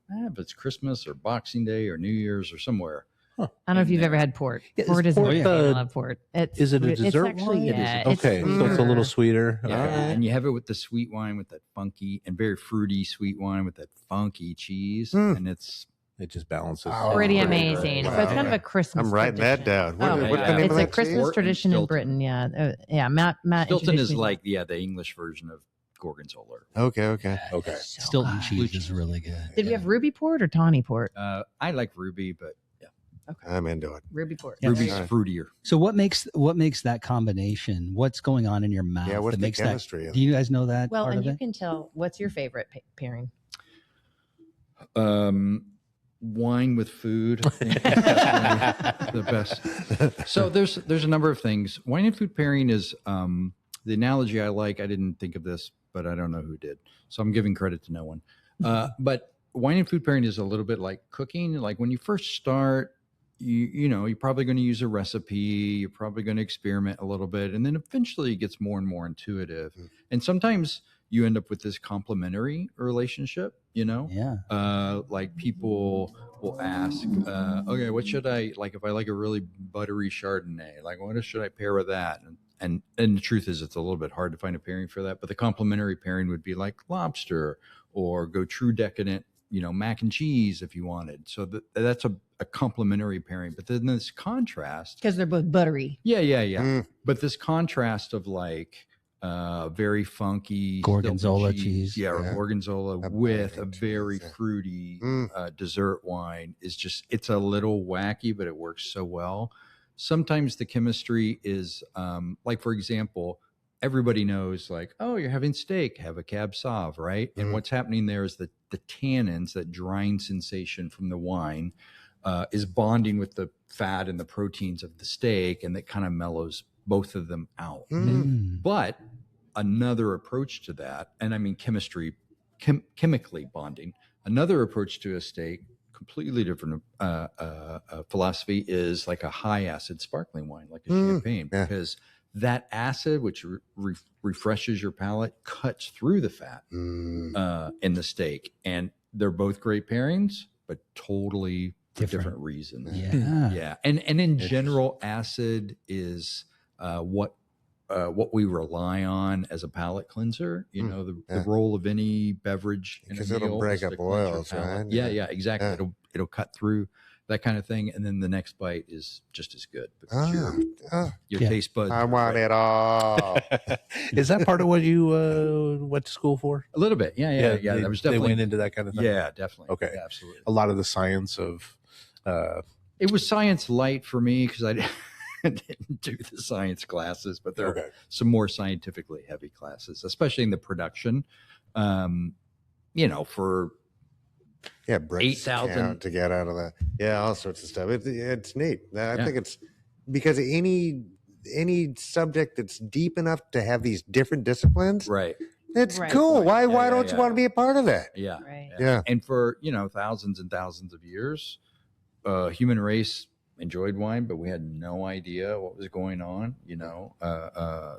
if it's Christmas or Boxing Day or New Year's or somewhere. I don't know if you've ever had port. Yeah, Port is port, I love port. Is it a dessert actually, wine? Yeah, Okay, so it's a little sweeter. Yeah, Okay. and you have it with the sweet wine with that funky and very fruity sweet wine with that funky cheese, Mm. and it just balances. pretty Oh, amazing. wow. So it's kind of a Christmas. I'm writing that tradition. down. Oh, What's yeah. the name it's of a that Christmas cheese? tradition in Stilton. Britain. Yeah. Matt Stilton introduced is me to like the English version of Gorgonzola. Okay. So Stilton good. cheese is really good. Did we have ruby port or tawny port? I like ruby, but I'm into it. Ruby port. Yeah. ruby's All right. fruitier. So what makes that combination? What's going on in your mouth? Yeah, what's that the makes chemistry that? of Do you guys know that Well, part and of you it? can tell. What's your favorite pairing? Wine with food, I think, is definitely the best. So there's a number of things. Wine and food pairing is the analogy I like. I didn't think of this, but I don't know who did, so I'm giving credit to no one. But wine and food pairing is a little bit like cooking. Like when you first start, you're probably going to use a recipe. You're probably going to experiment a little bit, and then eventually it gets more and more intuitive. And sometimes you end up with this complementary relationship. Yeah. Like people will ask, okay, what should I like if I like a really buttery Chardonnay? Like, what should I pair with that? And the truth is, it's a little bit hard to find a pairing for that. But the complementary pairing would be like lobster, or go true decadent, mac and cheese if you wanted. So that's a complementary pairing. But then this contrast, Because they're both buttery. yeah. But this contrast of like very funky Gorgonzola Stilton cheese. or Gorgonzola A with a banging very cheese, yeah. fruity dessert wine is it's a little wacky, but it works so well. Sometimes the chemistry is like, for example, everybody knows like, oh, you're having steak, have a Cab Sauv, right? And what's happening there is that the tannins, that drying sensation from the wine is bonding with the fat and the proteins of the steak, and that kind of mellows both of them out. But another approach to that, and I mean chemically bonding, another approach to a steak, completely different philosophy, is like a high acid sparkling wine, like a champagne, because that acid, which refreshes your palate, cuts through the fat in the steak. And they're both great pairings, but totally for different reasons. Yeah. And in general, acid is what we rely on as a palate cleanser. The role of any beverage in a Because it'll meal break is to up cleanse your oils, palate. right? Yeah, exactly. Yeah. It'll cut through that kind of thing, and then the next bite is just as good because your taste buds. I want it all. Is that part of what you went to school for? A little bit, yeah. They, That was they definitely went into that kind of thing. Yeah, definitely. Okay. Yeah, absolutely. A lot of the science of. It was science light for me because I didn't do the science classes, but there are some more scientifically heavy classes, especially in the production. For Brett's 8,000 count to get out of that. Yeah, all sorts of stuff. It's neat. I think it's because any subject that's deep enough to have these different disciplines, right? It's Right. cool. Why Yeah, don't you want to be a part of that? Yeah, Right. Yeah. And for thousands and thousands of years, human race enjoyed wine, but we had no idea what was going on.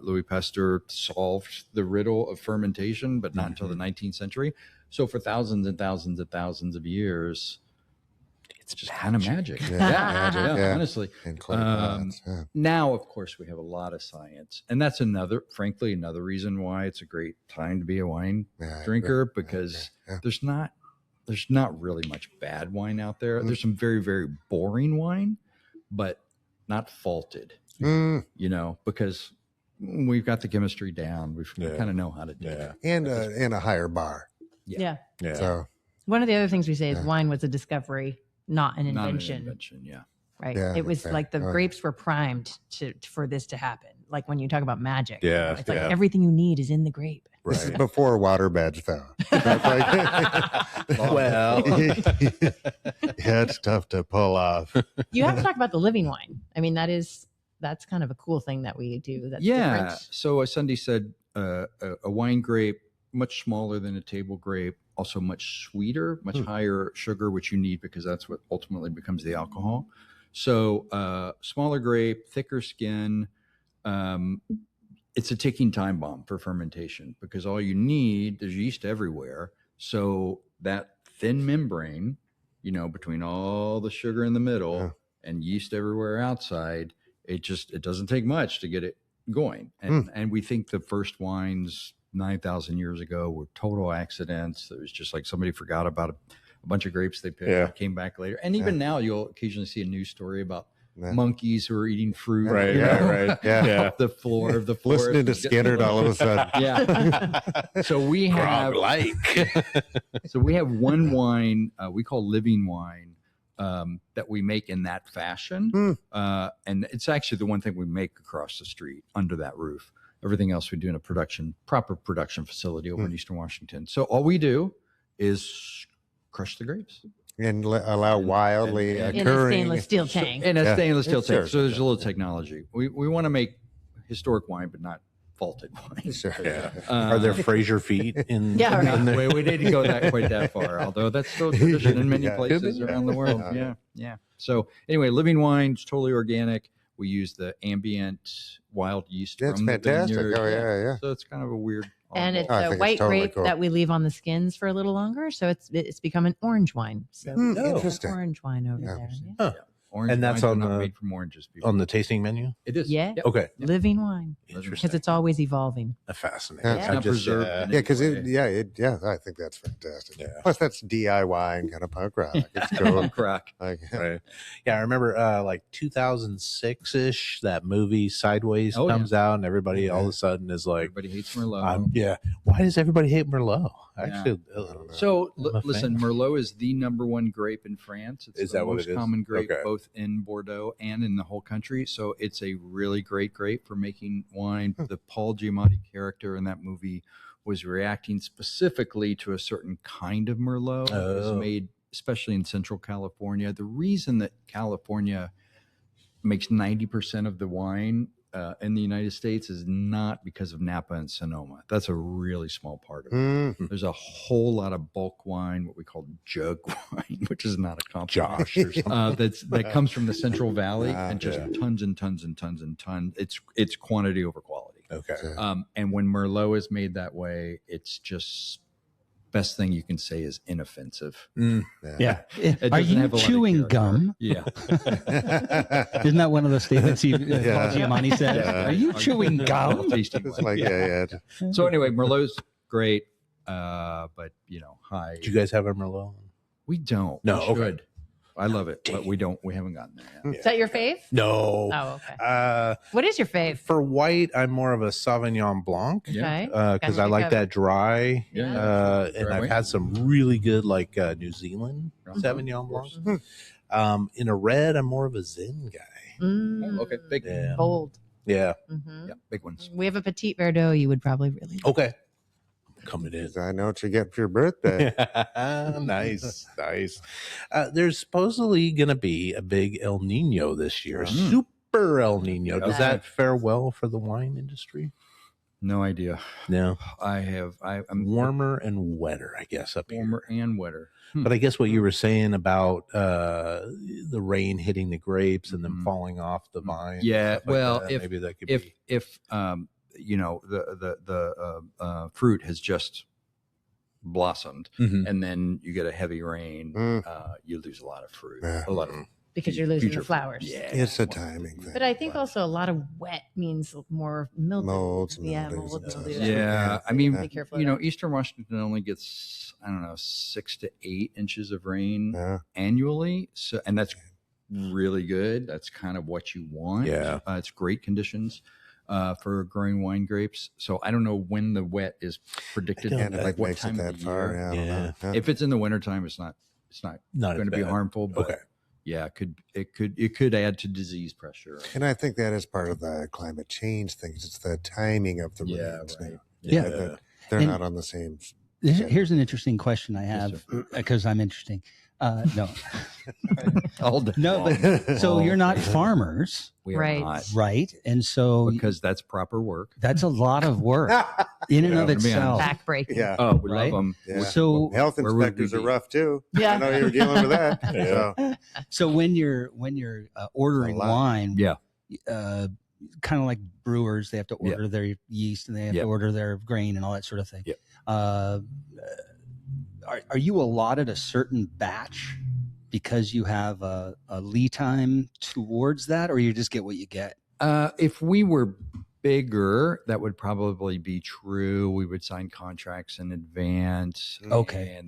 Louis Pasteur solved the riddle of fermentation, but not until the 19th century. So for thousands and thousands and thousands of years, it's just kind of magic. Yeah. Honestly. And clay pots, Now, of course, we have a lot of science, and that's another reason why it's a great time to be a wine drinker, because there's not really much bad wine out there. There's some very, very boring wine, but not faulted, because we've got the chemistry down. We kind of know how to do it. and a higher bar. Yeah. So One of the other things we say is wine was a discovery, not an Not an invention. invention, yeah. Right. Yeah, It was fair. like the Oh, yeah. grapes were primed for this to happen. Like when you talk about magic. Yeah, It's like yeah. everything you need is in the grape. this is before water beds, though. That's like- Well, it's tough to pull off. You have to talk about the living wine. I mean, that's kind of a cool thing that we do. That's different. So as Sunday said, a wine grape, much smaller than a table grape, also much sweeter, much higher sugar, which you need because that's what ultimately becomes the alcohol. So smaller grape, thicker skin, it's a ticking time bomb for fermentation because all you need, there's yeast everywhere. So that thin membrane, between all the sugar in the middle and yeast everywhere outside, it doesn't take much to get it going. And we think the first wines 9,000 years ago were total accidents. It was just like somebody forgot about a bunch of grapes they picked and came back later. And even now you'll occasionally see a news story about monkeys who are eating fruit off the floor of the forest. Listening to Skinner all of a sudden. So we have one wine we call living wine that we make in that fashion. And it's actually the one thing we make across the street under that roof. Everything else we do in a proper production facility over in Eastern Washington. So all we do is crush the grapes. And allow wildly occurring. In a stainless steel tank. In a stainless steel tank. Sure. So there's a little technology. We want to make historic wine, but not faulted wine. Sure. Are there Fraser feet in? Yeah, right. in there? We didn't go quite that far, although that's still a tradition in many places around the world. Yeah. So anyway, living wine is totally organic. We use the ambient wild yeast That's from fantastic. the vineyard. Oh, yeah. So it's kind of a weird. And it's I a think white it's totally grape cool. that we leave on the skins for a little longer, so it's become an orange wine. So Interesting. orange wine over Yeah. there. Yeah. Huh. Orange And that's wines are on not the- made from oranges. People. On the tasting menu? It is. Yeah. Yep. Okay. Living wine, Interesting. because it's always evolving. Fascinating. Yeah. It's I not just, preserved. uh, in Yeah, because any way. I think that's fantastic. Yeah. Plus, that's DIY and kind of punk rock. It's cool. Punk rock. Like, Right. Yeah, I remember like 2006-ish, that movie Sideways Oh, comes out, and everybody all of a sudden is like, Everybody hates Merlot. why does everybody hate Merlot? Yeah. Actually, So I'm a listen, fan. Merlot is the number one grape in France. It's Is the that what most it is? common grape Okay. both in Bordeaux and in the whole country. So it's a really great grape for making wine. The Paul Giamatti character in that movie was reacting specifically to a certain kind of Merlot. It was made especially in Central California. The reason that California makes 90% of the wine in the United States is not because of Napa and Sonoma. That's a really small part of it. There's a whole lot of bulk wine, what we call jug wine, which is not a compliment. Josh or something. That comes from the Central Valley and just tons and tons and tons and tons. It's quantity over quality. Okay. And when Merlot is made that way, it's just best thing you can say is inoffensive. Yeah. It Are doesn't you have a lot of chewing character. gum? Yeah. Isn't that one of the statements Paul Giamatti said? Yeah. Are you chewing gum? Tasting it's wine. like, So anyway, Merlot's great, but high. Did you guys have a Merlot? We don't. No, We okay. should. I love it, but we don't. We haven't gotten there yet. Is that your fave? No. Oh, okay. What is your fave? For white, I'm more of a Sauvignon Blanc Yeah. Okay. because I like that dry. Yeah. And Dry I've white. had some really good New Zealand Sauvignon Blanc. In a red, I'm more of a Zen guy. Mm, Okay, big. Yeah. Bold. Yeah. Mhm. Yeah, big ones. We have a Petite Verdot you would probably really like. Okay. Coming in. I know what you get for your birthday. Nice. There's supposedly going to be a big El Nino this year. Super El Nino. Does that fare well for the wine industry? No idea. No. I'm Warmer and wetter, I guess, up here. warmer and wetter. But I guess what you were saying about the rain hitting the grapes and them falling off the vine. Yeah, stuff like well, that, if maybe that could if be. if the fruit has just blossomed Mhm. and then you get a heavy rain, you lose a lot of fruit. Yeah. A lot of Because you're losing future the flowers. fruit. Yeah, It's a timing thing. But I think also a lot of wet means more mildew. Molds and Yeah, mildews mold and mildew. stuff. Yeah, I mean, Be careful of that. Eastern Washington only gets 6 to 8 inches of rain Yeah. annually, so and that's really good. That's kind of what you want. Yeah. It's great conditions for growing wine grapes. So I don't know when the wet is predicted. don't And know. it Like what makes it time that of the far. year. Yeah. I don't know. Yeah. If it's in the wintertime, it's not Not going to be bad. harmful, but Okay. yeah, it could add to disease pressure. And I think that is part of the climate change things. It's the timing of the Yeah, rains. right. Yeah. They're And- not on the same. Here's an interesting question I Yes, have because I'm interesting. No, All day no, long. but so All you're not day. farmers, We are Right. not, right? And so because that's proper work. that's a lot of work in and of to be itself. honest. Backbreaking. Yeah. Oh, we Right? love them. Yeah. So Health Where would we inspectors are be? rough too. Yeah. I know you're dealing with that. Yeah. So, so when you're ordering lot. wine, Yeah. kind of like brewers, they have to order their yeast and they have to order their grain and all that sort of thing. Are you allotted a certain batch because you have a lead time towards that, or you just get what you get? If we were bigger, that would probably be true. We would sign contracts in advance, and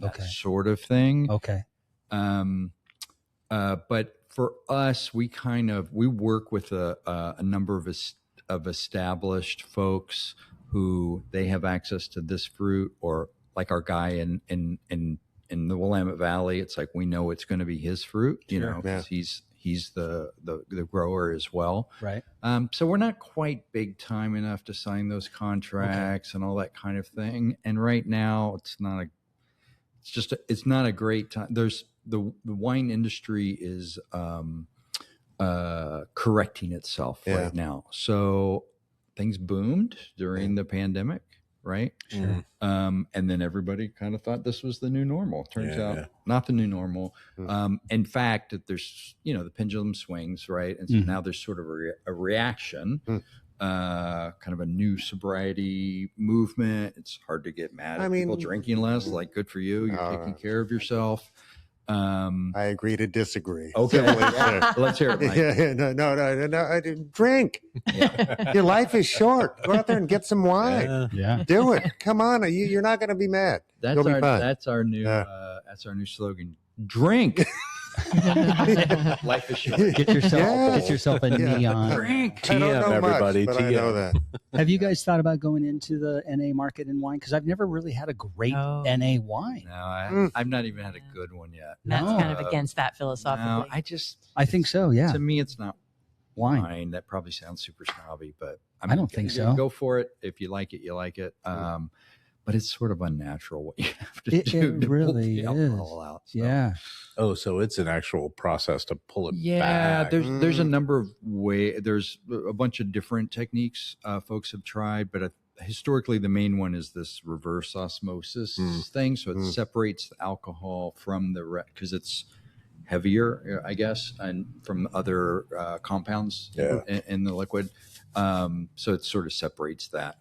that sort of thing. Okay. But for us, we work with a number of established folks who they have access to this fruit, or like our guy in the Willamette Valley. It's like we know it's going to be his fruit, because he's the grower as well. Right. So we're not quite big time enough to sign those contracts and all that kind of thing. And right now it's not a great time. There's the wine industry is correcting itself right now. So things boomed during the pandemic. Right. Sure. And then everybody kind of thought this was the new normal. Turns out not the new normal. In fact, there's, the pendulum swings, right? And so now there's sort of a reaction, kind of a new sobriety movement. It's hard to get mad at people drinking less. Like, good for you. You're taking care of yourself. I agree to disagree. Okay. Let's hear it, Mike. No. I didn't drink. Your life is short. Go out there and get some wine. Do it. Come on. You're not going to be mad. That's our new slogan. Drink. Life is short. Get yourself a neon. Drink. TM, everybody. Much, TM. I know that. Have you guys thought about going into the NA market in wine? Because I've never really had a great NA wine. No, I've not even had a good one yet. That's kind of against that philosophically. No, I think so. Yeah. To me, it's not wine. wine. That probably sounds super snobby, but I don't think so. Go for it. If you like it, you like it. But it's sort of unnatural what you have to do it to really pull the alcohol out. So. Yeah. Oh, so it's an actual process to pull it Yeah, back. there's a number of ways. There's a bunch of different techniques folks have tried, but historically the main one is this reverse osmosis thing. So it separates the alcohol from because it's heavier, I guess, and from other compounds in the liquid. So it sort of separates that.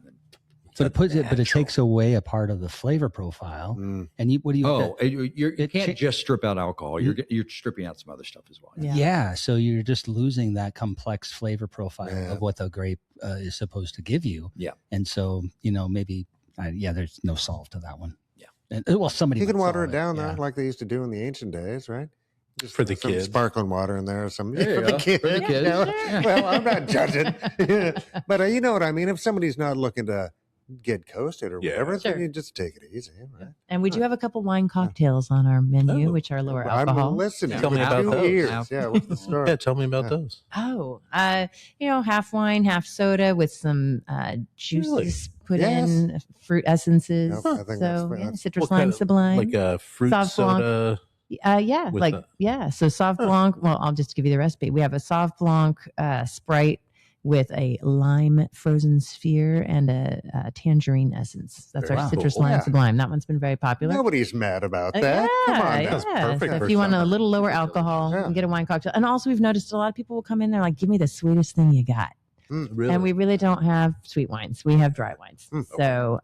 But it takes away a part of the flavor profile. And you can't just strip out alcohol. You're stripping out some other stuff as well. Yeah. So you're just losing that complex flavor profile of what the grape is supposed to give you. Yeah. And so, maybe, there's no solve to that one. Yeah. And, somebody you can water it down though, like they used to do in the ancient days, right? Just for the some kids, sparkling water in there, or some for the kids. Well, I'm not judging, but you know what I mean. If somebody's not looking to get coasted or whatever, then you just take it easy, right? And we do have a couple wine cocktails on our menu, which are lower alcohol. I'm listening. Tell me about those. Yeah, what's the story? Yeah, tell me about those. Oh, half wine, half soda with some juices put in, fruit essences. I think that's citrus lime sublime, like a fruit Sauv soda. Blanc. So Sauv Blanc. Well, I'll just give you the recipe. We have a Sauv Blanc Sprite with a lime frozen sphere and a tangerine essence. That's our citrus lime sublime. That one's been very popular. Nobody's mad about that. Come on, that's perfect. So if you want a little lower alcohol, you can get a wine cocktail. And also, we've noticed a lot of people will come in there like, give me the sweetest thing you got. Really? And we really don't have sweet wines. We have dry wines. So,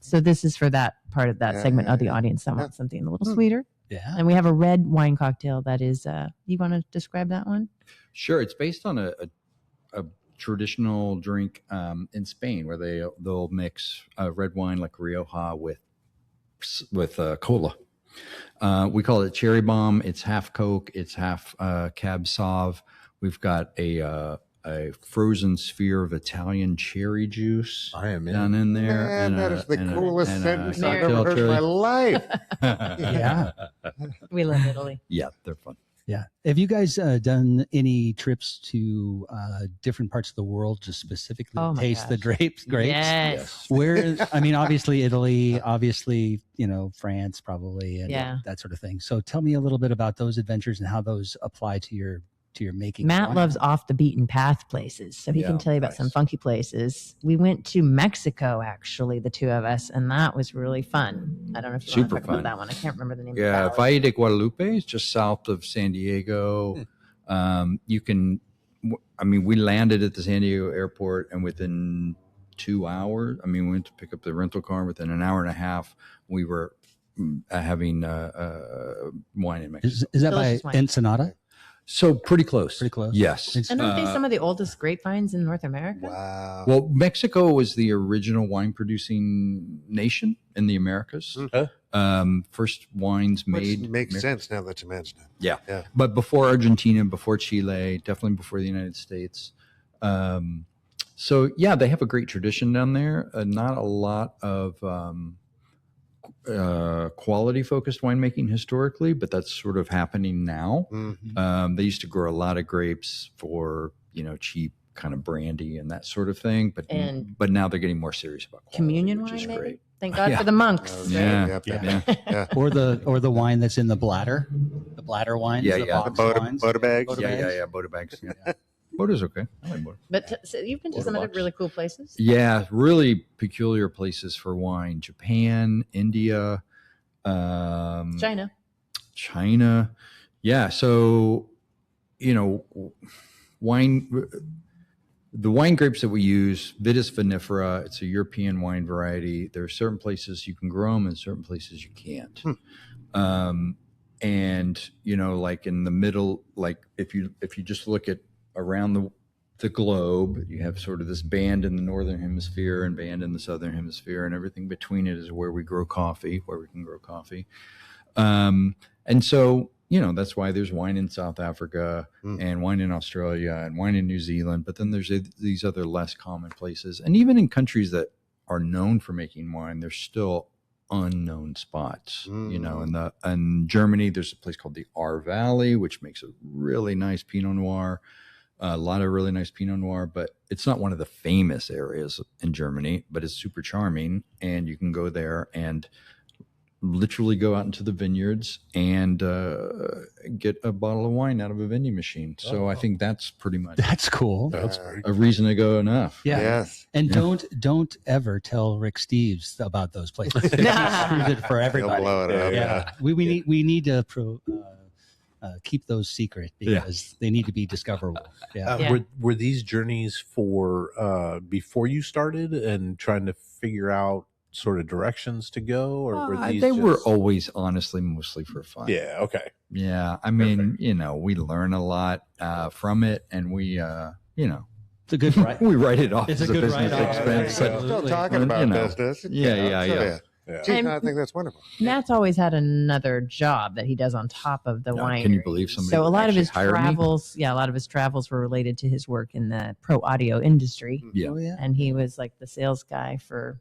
so this is for that part of that segment of the audience that wants something a little sweeter. Yeah. And we have a red wine cocktail that is. You want to describe that one? Sure. It's based on a traditional drink in Spain where they'll mix red wine like Rioja with cola. We call it cherry bomb. It's half Coke. It's half Cab Sauv. We've got a frozen sphere of Italian cherry juice down in there. Man, that is the coolest sentence I've ever heard in my life. Yeah. We love Italy. Yeah, they're fun. Yeah. Have you guys done any trips to different parts of the world to specifically taste the grapes? Yes. Where, I mean, obviously Italy, obviously, France probably, and that sort of thing. So tell me a little bit about those adventures and how those apply to your making. Matt loves off the beaten path places, so he can tell you about some funky places. We went to Mexico, actually, the two of us, and that was really fun. I don't know if you want to talk about that one. I can't remember the name of it. Valle de Guadalupe is just south of San Diego. I mean, we landed at the San Diego airport, and within 2 hours, I mean, we went to pick up the rental car. Within an hour and a half, we were having wine in Mexico. Is that by Delicious wine. Ensenada? So pretty close. Pretty close. Yes. And aren't they some of the oldest grapevines in North America? Wow. Well, Mexico was the original wine producing nation in the Americas. First wines made. Which makes sense now that you mention it. Yeah. But before Argentina, before Chile, definitely before the United States. So yeah, they have a great tradition down there. Not a lot of quality focused winemaking historically, but that's sort of happening now. They used to grow a lot of grapes for, cheap kind of brandy and that sort of thing. But now they're getting more serious about quality, Communion which wine, is maybe? great. Thank God for the monks. Yeah. Yeah. Or the wine that's in the bladder wines. Yeah, the yeah. box Boda wines. bags. Yeah. Boda bags. Yeah. Boda's okay. I like Boda. But so you've been to some other Box. really cool places? Yeah, really peculiar places for wine. Japan, India, China. Yeah. So, wine, the wine grapes that we use, Vitis vinifera, it's a European wine variety. There are certain places you can grow them and certain places you can't. And, like in the middle, like if you just look at around the globe, you have sort of this band in the northern hemisphere and band in the southern hemisphere, and everything between it is where we grow coffee, where we can grow coffee. And so, that's why there's wine in South Africa and wine in Australia and wine in New Zealand. But then there's these other less common places. And even in countries that are known for making wine, there's still unknown spots. In Germany, there's a place called the Ahr Valley, which makes a really nice Pinot Noir. A lot of really nice Pinot Noir, but it's not one of the famous areas in Germany, but it's super charming. And you can go there and literally go out into the vineyards and get a bottle of wine out of a vending machine. So I think that's pretty much That's cool. That's very a reason to go enough. Yeah. Yes. And don't ever tell Rick Steves about those places. He screws it for everybody. He'll blow it up. Yeah. We need to keep those secret because they need to be discoverable. Were these journeys for before you started and trying to figure out sort of directions to go, or were these they were always honestly mostly for fun. Yeah. Okay. Yeah. I mean, we learn a lot from it, and we, It's a good ride. we write it off It's as a a good business write-off. expense. Still Absolutely. talking about business. Yeah. Geez, And I think that's wonderful. Matt's always had another job that he does on top of the wine. Can you believe somebody So a would lot of actually his hire me? travels were related to his work in the pro audio industry. Yeah. Oh, yeah. And he was like the sales guy for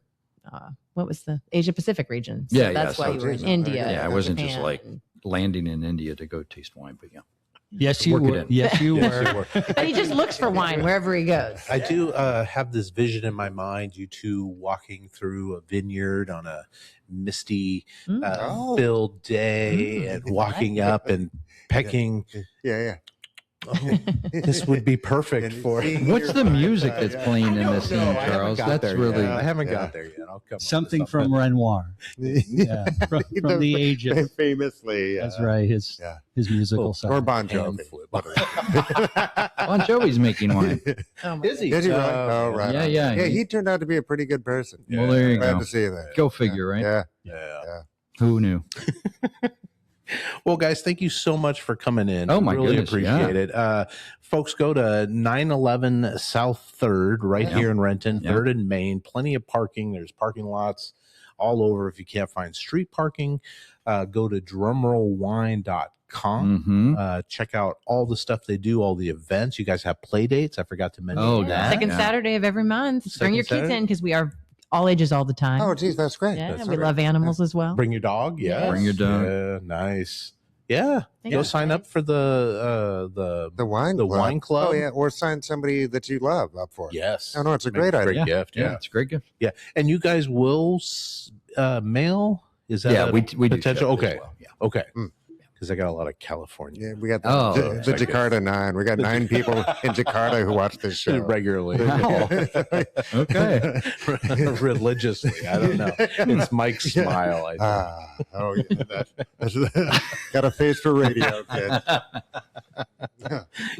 what was the Asia Pacific region. So Yeah, that's why so you were in geez, India. Yeah, I and wasn't just Japan like and- landing in India to go taste wine, but yeah. Yes, you Work it were. in. Yes, you Yes, were. you were. But he just looks for wine wherever he goes. I do have this vision in my mind, you two walking through a vineyard on a misty Oh. filled day and walking up and pecking. Yeah. Oh, this would be perfect And for seeing What's your- the music that's yeah. playing in I this don't scene, know. I haven't Charles? got That's there really yet. I haven't yeah. got there yet. I'll come up with Something from Renoir. Yeah, from the age of. famously. That's right. His musical side. Or Bon Hand Jovi. flip. Bon Jovi's making wine. Oh my Is he? Did he really? Oh, right. Yeah, on. yeah. Yeah, he turned out to be a pretty good person. Well, there you Glad go. to see that. Go figure, right? Yeah. Yeah. Who knew? Well, guys, thank you so much for coming in. Oh, my really goodness, appreciate it. Folks, go to 911 South 3rd right here in Renton, Yeah. 3rd and Main. Plenty of parking. There's parking lots all over. If you can't find street parking, go to drumrollwine.com. Mm-hmm. Check out all the stuff they do, all the events. You guys have play dates. I forgot to mention Oh, that. Second Yeah. Saturday of every month. Bring Second your kids Saturday? in because we are all ages all the time. Oh, geez, that's great. yeah, That's we great. love animals as well. Bring your dog. Yeah. Bring your dog. Yeah, nice. Yeah. Thank Go you. sign up for the The wine club. wine club. Oh, yeah. Or sign somebody that you love up for it. Yes. Oh, no, it's a Make great idea. Great gift. Yeah, Yeah. it's a great gift. And you guys will mail? Is that Yeah, a we do potential? ship as Okay. well, yeah. Okay. Mm. Because I got a lot of California Yeah, we got the, Oh, the okay. Jakarta 9. We got 9 people in Jakarta who watch this show. regularly. Wow. Okay. Religiously. I don't know. It's Mike's smile. I think. Oh, yeah. That's got a face for radio, kid.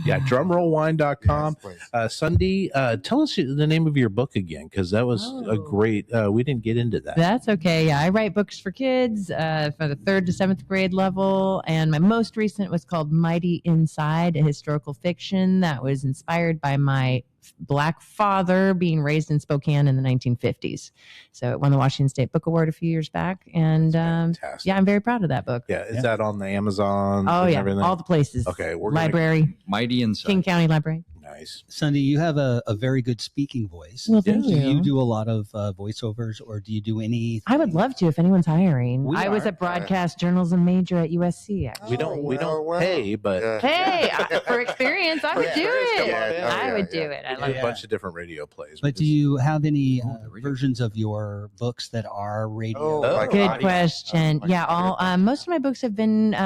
Yeah, drumrollwine.com. Yes, please. Sunday, tell us the name of your book again, because that was a great, we didn't get into that. That's okay. Yeah, I write books for kids for the 3rd to 7th grade level. And my most recent was called Mighty Inside, a historical fiction that was inspired by my Black father being raised in Spokane in the 1950s. So it won the Washington State Book Award a few years back. And Fantastic. yeah, I'm very proud of that book. Yeah, is that on the Amazon? Oh, and yeah, everything? all the places. Okay, we're Library, Mighty Inside. King County Library. Nice. Sunday, you have a very good speaking voice. Well, thank Do you. you do a lot of voiceovers, or do you do any? I would love to if anyone's hiring. I was are. a broadcast journalism major at USC. Actually. We don't well. pay, but Hey, for experience, I would do it. Yeah. I would do it. I we love did it. a bunch of different radio plays. But do you have any versions of your books that are radio? Oh, like Good audio. question. Like Yeah, all most of my books have been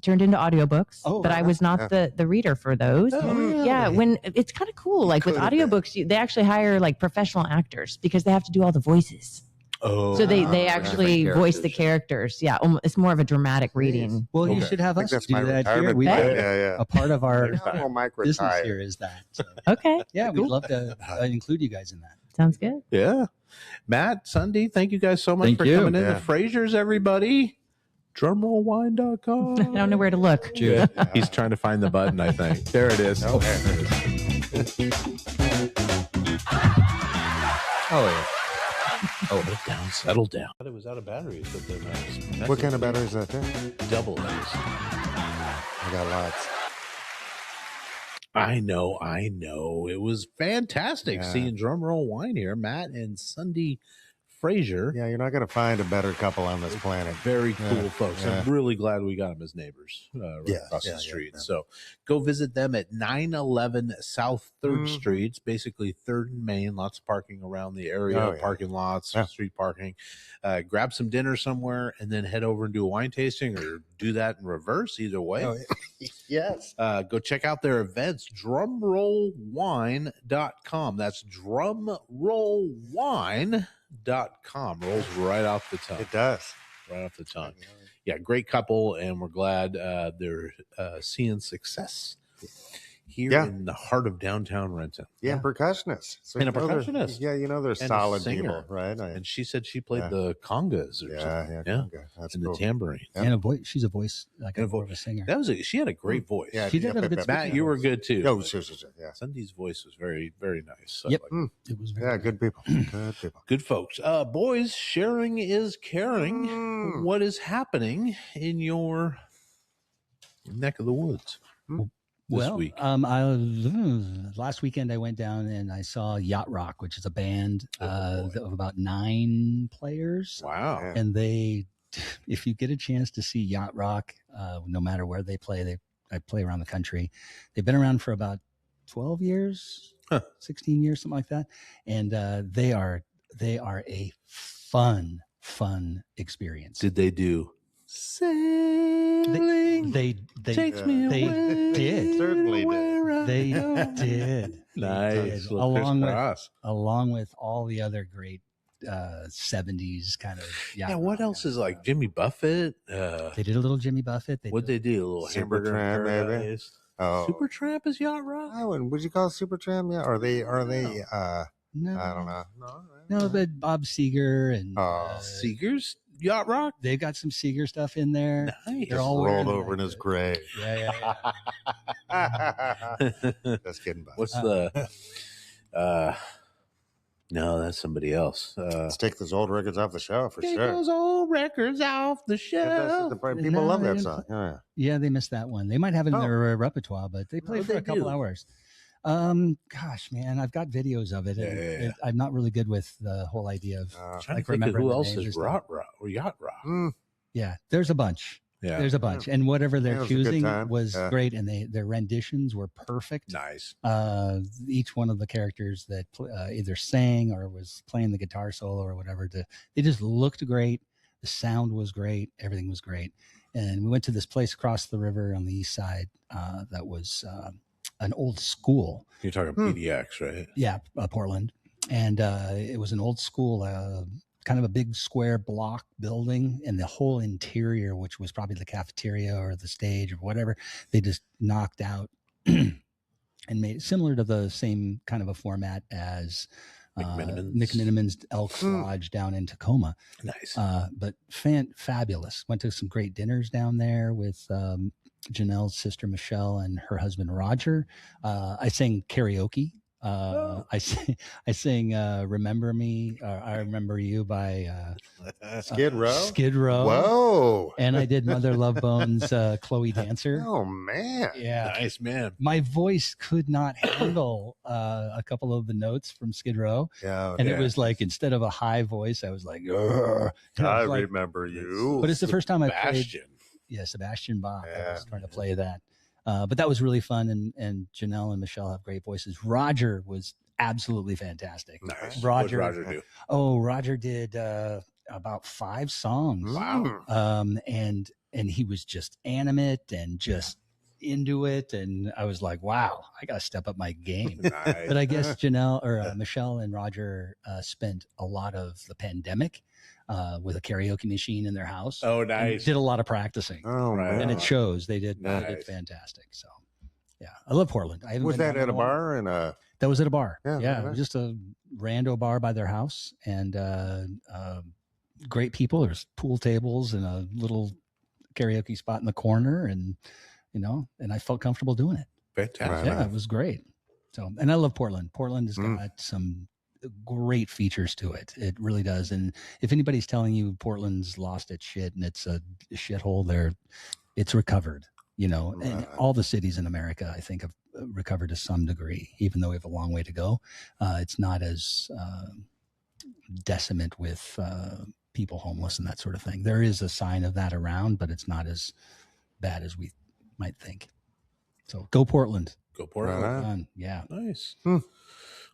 turned into audiobooks, Oh, but I was not the reader for those. Yeah, when it's kind of cool. Like with Could have been. audiobooks, they actually hire like professional actors because they have to do all the voices. Oh, So they different actually voice the characters. Yeah, it's more of a dramatic reading. Well, you Okay. should have I us think that's do my that here. retirement We plan. Hey. Yeah. a part of our Oh, Mike business retired. here is that. So, Okay, yeah, we'd love to include you guys in that. sounds good. yeah. Matt, Sunday, thank you guys so much Thank for you. coming in. Yeah. The Frasers, everybody. Drumrollwine.com. I don't know where to look. Jude. He's trying to find the button, I think. There it is. Oh, there it is. Oh, yeah. Settle down. It was out of batteries, but then What kind of battery is that there? double A's. I got lots. I know. It was fantastic Yeah. seeing Drumroll Wine here, Matt and Sunday Fraser. Yeah, you're not going to find a better couple on this planet. Very cool Yeah, folks. yeah. I'm really glad we got them as neighbors right Yeah, across yeah, the yeah, street. yeah. So go visit them at 911 South 3rd Mhm. Street. It's basically 3rd and Main. Lots of parking around the area, Oh, yeah. parking lots, Yeah. street parking. Grab some dinner somewhere and then head over and do a wine tasting, or do that in reverse. Either way. Oh, yes. Go check out their events, drumrollwine.com. That's drumrollwine.com. Rolls right off the tongue. It does. Right off the tongue. Yeah, great couple, and we're glad they're seeing success here Yeah. in the heart of downtown Renton. Yeah, percussionists. So And a you know they're- percussionist. Yeah, they're a solid singer. people, right? And she said she played Yeah. the congas or yeah, something. yeah, Yeah. okay. That's And cool. the tambourine. Yeah. And a voice. She's a voice like And a, a more of a singer. That was she had a great voice. Yeah, She did have a good Matt, you were good too. Oh, sure. Yeah. Sunday's voice was very, very nice. Yep. Like, It was very Yeah, good people. Good people. good folks. Boys, sharing is caring. Mm. What is happening in your neck of the woods this week? Last weekend I went down and I saw Yacht Rock, which is a band of about 9 players. Wow. Yeah. And they, if you get a chance to see Yacht Rock, no matter where they play, I play around the country. They've been around for about 12 years, 16 years, something like that. And they are a fun experience. Did they do sailing? They takes Yeah. me they away. did. Certainly did. where I They go. did. Nice. They did. Little Along with all the other great 70s kind of Yeah, what else is like Jimmy Buffett? They did a little Jimmy Buffett. What'd they do? A little hamburger in Supertramp, maybe? paradise? Oh, Supertramp is yacht rock? Oh, and would you call it Supertramp? Yeah, are they? No, I don't know. No, but Bob Seger and Oh. Seeger's yacht rock? they've got some Seeger stuff in there. Nice. They're all rolled wearing, over like, in his grave. Yeah. Just kidding, Bob. What's the no, that's somebody else. Let's take those old records off the shelf for Take sure. those old records off the shelf. People love No, that song. Yeah. Yeah, they missed that one. They might have it in Oh. their repertoire, but they play Oh, for they a couple do. hours. Gosh, man, I've got videos of it. and Yeah. I'm not really good with the whole idea of I'm trying like to think of remembering who the else names and is stuff. yacht rock or yacht rock. Mm, Yeah, there's a bunch. Yeah. There's a bunch, and whatever Yeah, they're it was a good choosing time. was Yeah. great, and their renditions were perfect. Nice. Each one of the characters that either sang or was playing the guitar solo or whatever, they just looked great. The sound was great. Everything was great. And we went to this place across the river on the east side that was an old school. You're talking PDX, right? Yeah, Portland. And it was an old school kind of a big square block building, and the whole interior, which was probably the cafeteria or the stage or whatever, they just knocked out and made it similar to the same kind of a format as Nick Miniman's Elks Lodge down in Tacoma. Nice. But fabulous. Went to some great dinners down there with Janelle's sister Michelle and her husband Roger. I sang karaoke. I sang "Remember Me," "I Remember You" by Skid Row. Skid Row. Whoa! And I did "Mother Love Bones," Chloe Dancer. Oh man! Yeah, Nice, man. my voice could not handle a couple of the notes from Skid Row, and it was like, instead of a high voice, I was like, I remember you. But it's the first time I played. Sebastian. Yeah, Sebastian Bach. I Yeah. was trying to play that. But that was really fun, and Janelle and Michelle have great voices. Roger was absolutely fantastic. Nice. Roger. What'd Roger do? Oh, Roger did about 5 songs. Wow. And he was just animate and just into it, and I was like, wow, I gotta step up my game. Nice. But I guess Michelle and Roger spent a lot of the pandemic with a karaoke machine in their house. Oh, and nice. did a lot of practicing. Oh Right. man! And it shows. They did Nice. fantastic. So yeah, I love Portland. I haven't Was been that down at a in while. bar? And That was at a bar. Yeah, Yeah, okay. it was just a rando bar by their house, and great people. There's pool tables and a little karaoke spot in the corner, and and I felt comfortable doing it. Fantastic. Right. Yeah, it was great. So, and I love Portland. Portland has Mm. got some great features to it. It really does. And if anybody's telling you Portland's lost its shit and it's a shithole, it's recovered. And Right. all the cities in America, I think, have recovered to some degree, even though we have a long way to go. It's not as decimate with people homeless and that sort of thing. There is a sign of that around, but it's not as bad as we might think. So go Portland. Go Portland. Right on. Fun. Yeah. Nice. Hmm.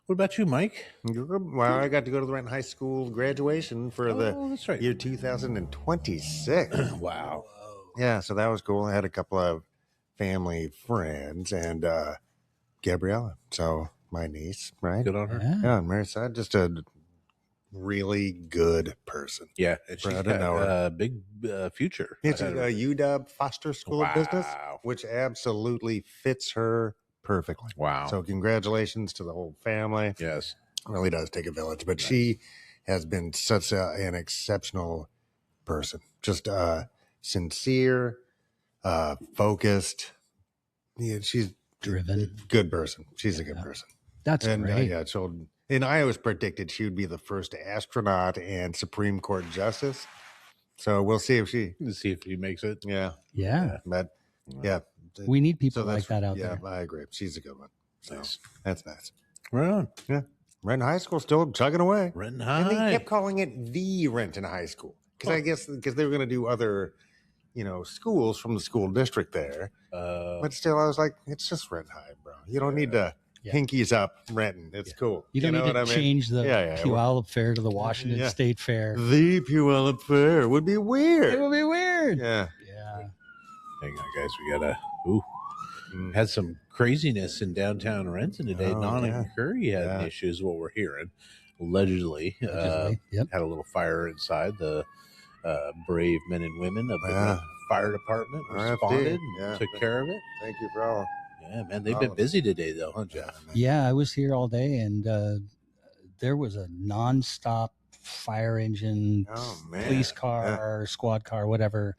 What about you, Mike? Well, I got to go to the Renton High School graduation for the that's right. year 2026. Wow. Yeah, so that was cool. I had a couple of family friends and Gabriella, so my niece, right? Good on her. Yeah. Yeah, on Mary's side, just a really good person. Yeah, and she's Proud to know got her. a big future. It's ahead a of her. UW Foster School of Business, Wow. which absolutely fits her perfectly. Wow. So congratulations to the whole family. yes. It really does take a village, but Nice. she has been such an exceptional person. Just sincere, focused. Yeah, she's Driven. a good person. She's a good Yeah. person. That's And great. yeah, so and I always predicted she would be the first astronaut and Supreme Court justice. So we'll see if she. Let's see if he makes it. Yeah, Yeah. but yeah, We need people so like that out yeah, there. I agree. She's a good one. So Nice. that's nice. Right on. Renton High School still chugging away. Renton And they High. kept calling it the Renton High School because I guess because they were going to do other, schools from the school district there. But still, I was like, it's just Renton High, bro. You don't need to Yeah. pinkies up Renton. It's cool. You don't know need what to I mean? change the Yeah, yeah. Puyallup Fair to the Washington Yeah. State Fair. The Puyallup Fair would be weird. It would be weird. Yeah. Yeah. Hang on, guys. We gotta. Ooh, Mm. had some craziness in downtown Renton today. Oh, Nana yeah. and Curry had Yeah. issues. What we're hearing, allegedly, Allegedly. Yep. had a little fire inside. The brave men and women of the Yeah. fire department RFD, responded and yeah. took care of it. Thank you for all. Yeah, man, they've All been of busy today, though, huh, Jeff? Yeah, I was here all day, and there was a nonstop fire engine, Oh man. police car, squad car, whatever,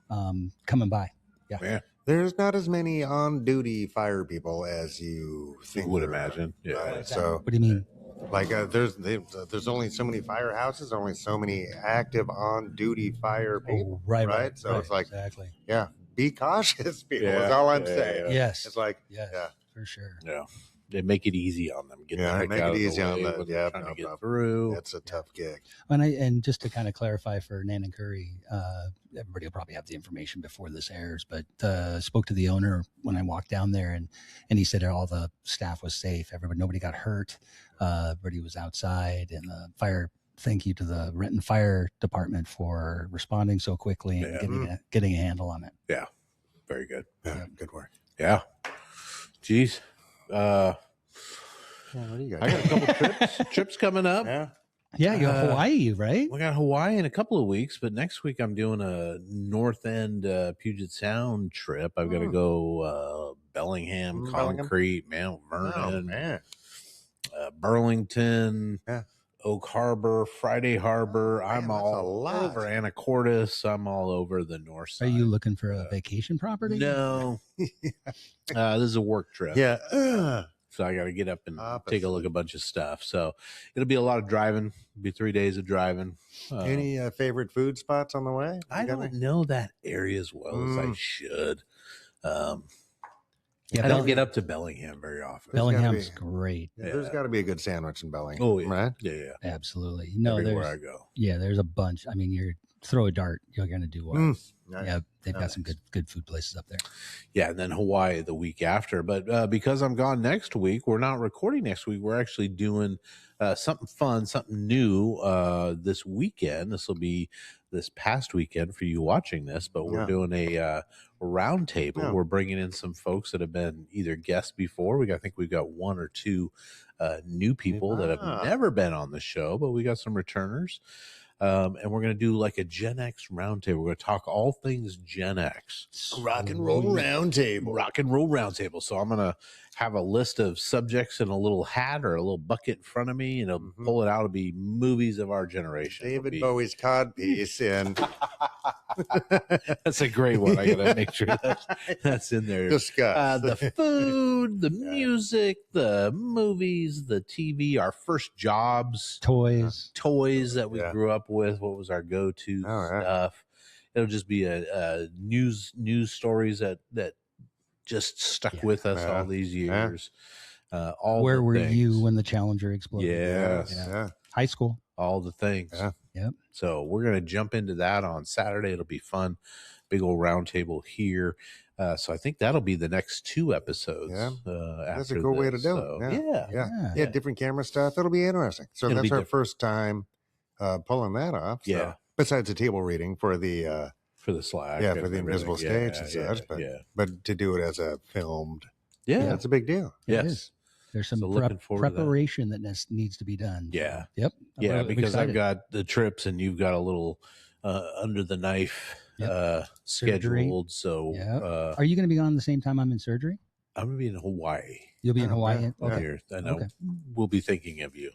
coming by. Yeah, There's not as many on-duty fire people as you I think. would there are. imagine. Yeah, Right. So, What do you mean? like, there's only so many firehouses, only so many active on-duty fire people. Oh, right. right? So it's like- exactly. Yeah, be cautious, people. Yeah, That's all I'm yeah, saying. yeah. Yes. It's like, yes, yeah. for sure. yeah. They make it easy on them. Get Yeah, the heck make it out of the easy on way them. when they're Yeah, trying no to get problem. through. that's a tough gig. And just to kind of clarify for Nan and Curry, everybody will probably have the information before this airs, but spoke to the owner when I walked down there, and he said all the staff was safe. Nobody got hurt. Everybody was outside, and the fire. Thank you to the Renton Fire Department for responding so quickly and Yeah. getting a handle on it. Very good. Yeah, good work. Yeah. Jeez. Yeah, what do you got? I got a couple trips coming up. Yeah. Yeah, you're Hawaii, right? We got Hawaii in a couple of weeks, but next week I'm doing a North End Puget Sound trip. I've got to go Bellingham, Concrete, Mount Vernon, Burlington, Oak Harbor, Friday Harbor. I'm all over Anacortes. I'm all over the north side. Are you looking for a vacation property? No. This is a work trip. Yeah. So I got to get up and take a look at a bunch of stuff. So it'll be a lot of driving. It'll be 3 days of driving. Any favorite food spots on the way? I don't know that area as well as I should. I don't get up to Bellingham very often. Bellingham's great. Yeah, there's got to be a good sandwich in Bellingham. Oh, yeah. Right? Yeah. Absolutely. No, everywhere I go. Yeah, there's a bunch. I mean, you throw a dart, you're going to do well. Nice. Yeah, they've got some good food places up there. Yeah, and then Hawaii the week after. But because I'm gone next week, we're not recording next week. We're actually doing something fun, something new this weekend. This will be this past weekend for you watching this, but we're doing a round table. We're bringing in some folks that have been either guests before. I think we've got one or two new people that have never been on the show, but we got some returners. And we're going to do like a Gen X roundtable. We're going to talk all things Gen X. Rock and roll roundtable. So I'm going to have a list of subjects in a little hat or a little bucket in front of me, and I'll pull it out. It'll be movies of our generation. David Bowie's codpiece and that's a great one. I got to make sure that's in there. Discuss. The food, the music, the movies, the TV, our first jobs, toys that we grew up with. What was our go-to stuff? It'll just be a news stories that just stuck with us all these years. Where were you when the Challenger exploded? Yeah. High school. All the things. Yep. So we're going to jump into that on Saturday. It'll be fun. Big old round table here. So I think that'll be the next 2 episodes. That's a good way to do it. Yeah. Different camera stuff. It'll be interesting. So that's our first time pulling that off. So. Yeah. Besides the table reading for the Slack. Yeah, for the invisible stage and such. But to do it as a filmed. Yeah, that's a big deal. Yes. There's some preparation that needs to be done. Yeah. Yep. Yeah, because I've got the trips and you've got a little under the knife scheduled. So are you going to be on the same time I'm in surgery? I'm going to be in Hawaii. You'll be in Hawaii? Okay. I know. We'll be thinking of you.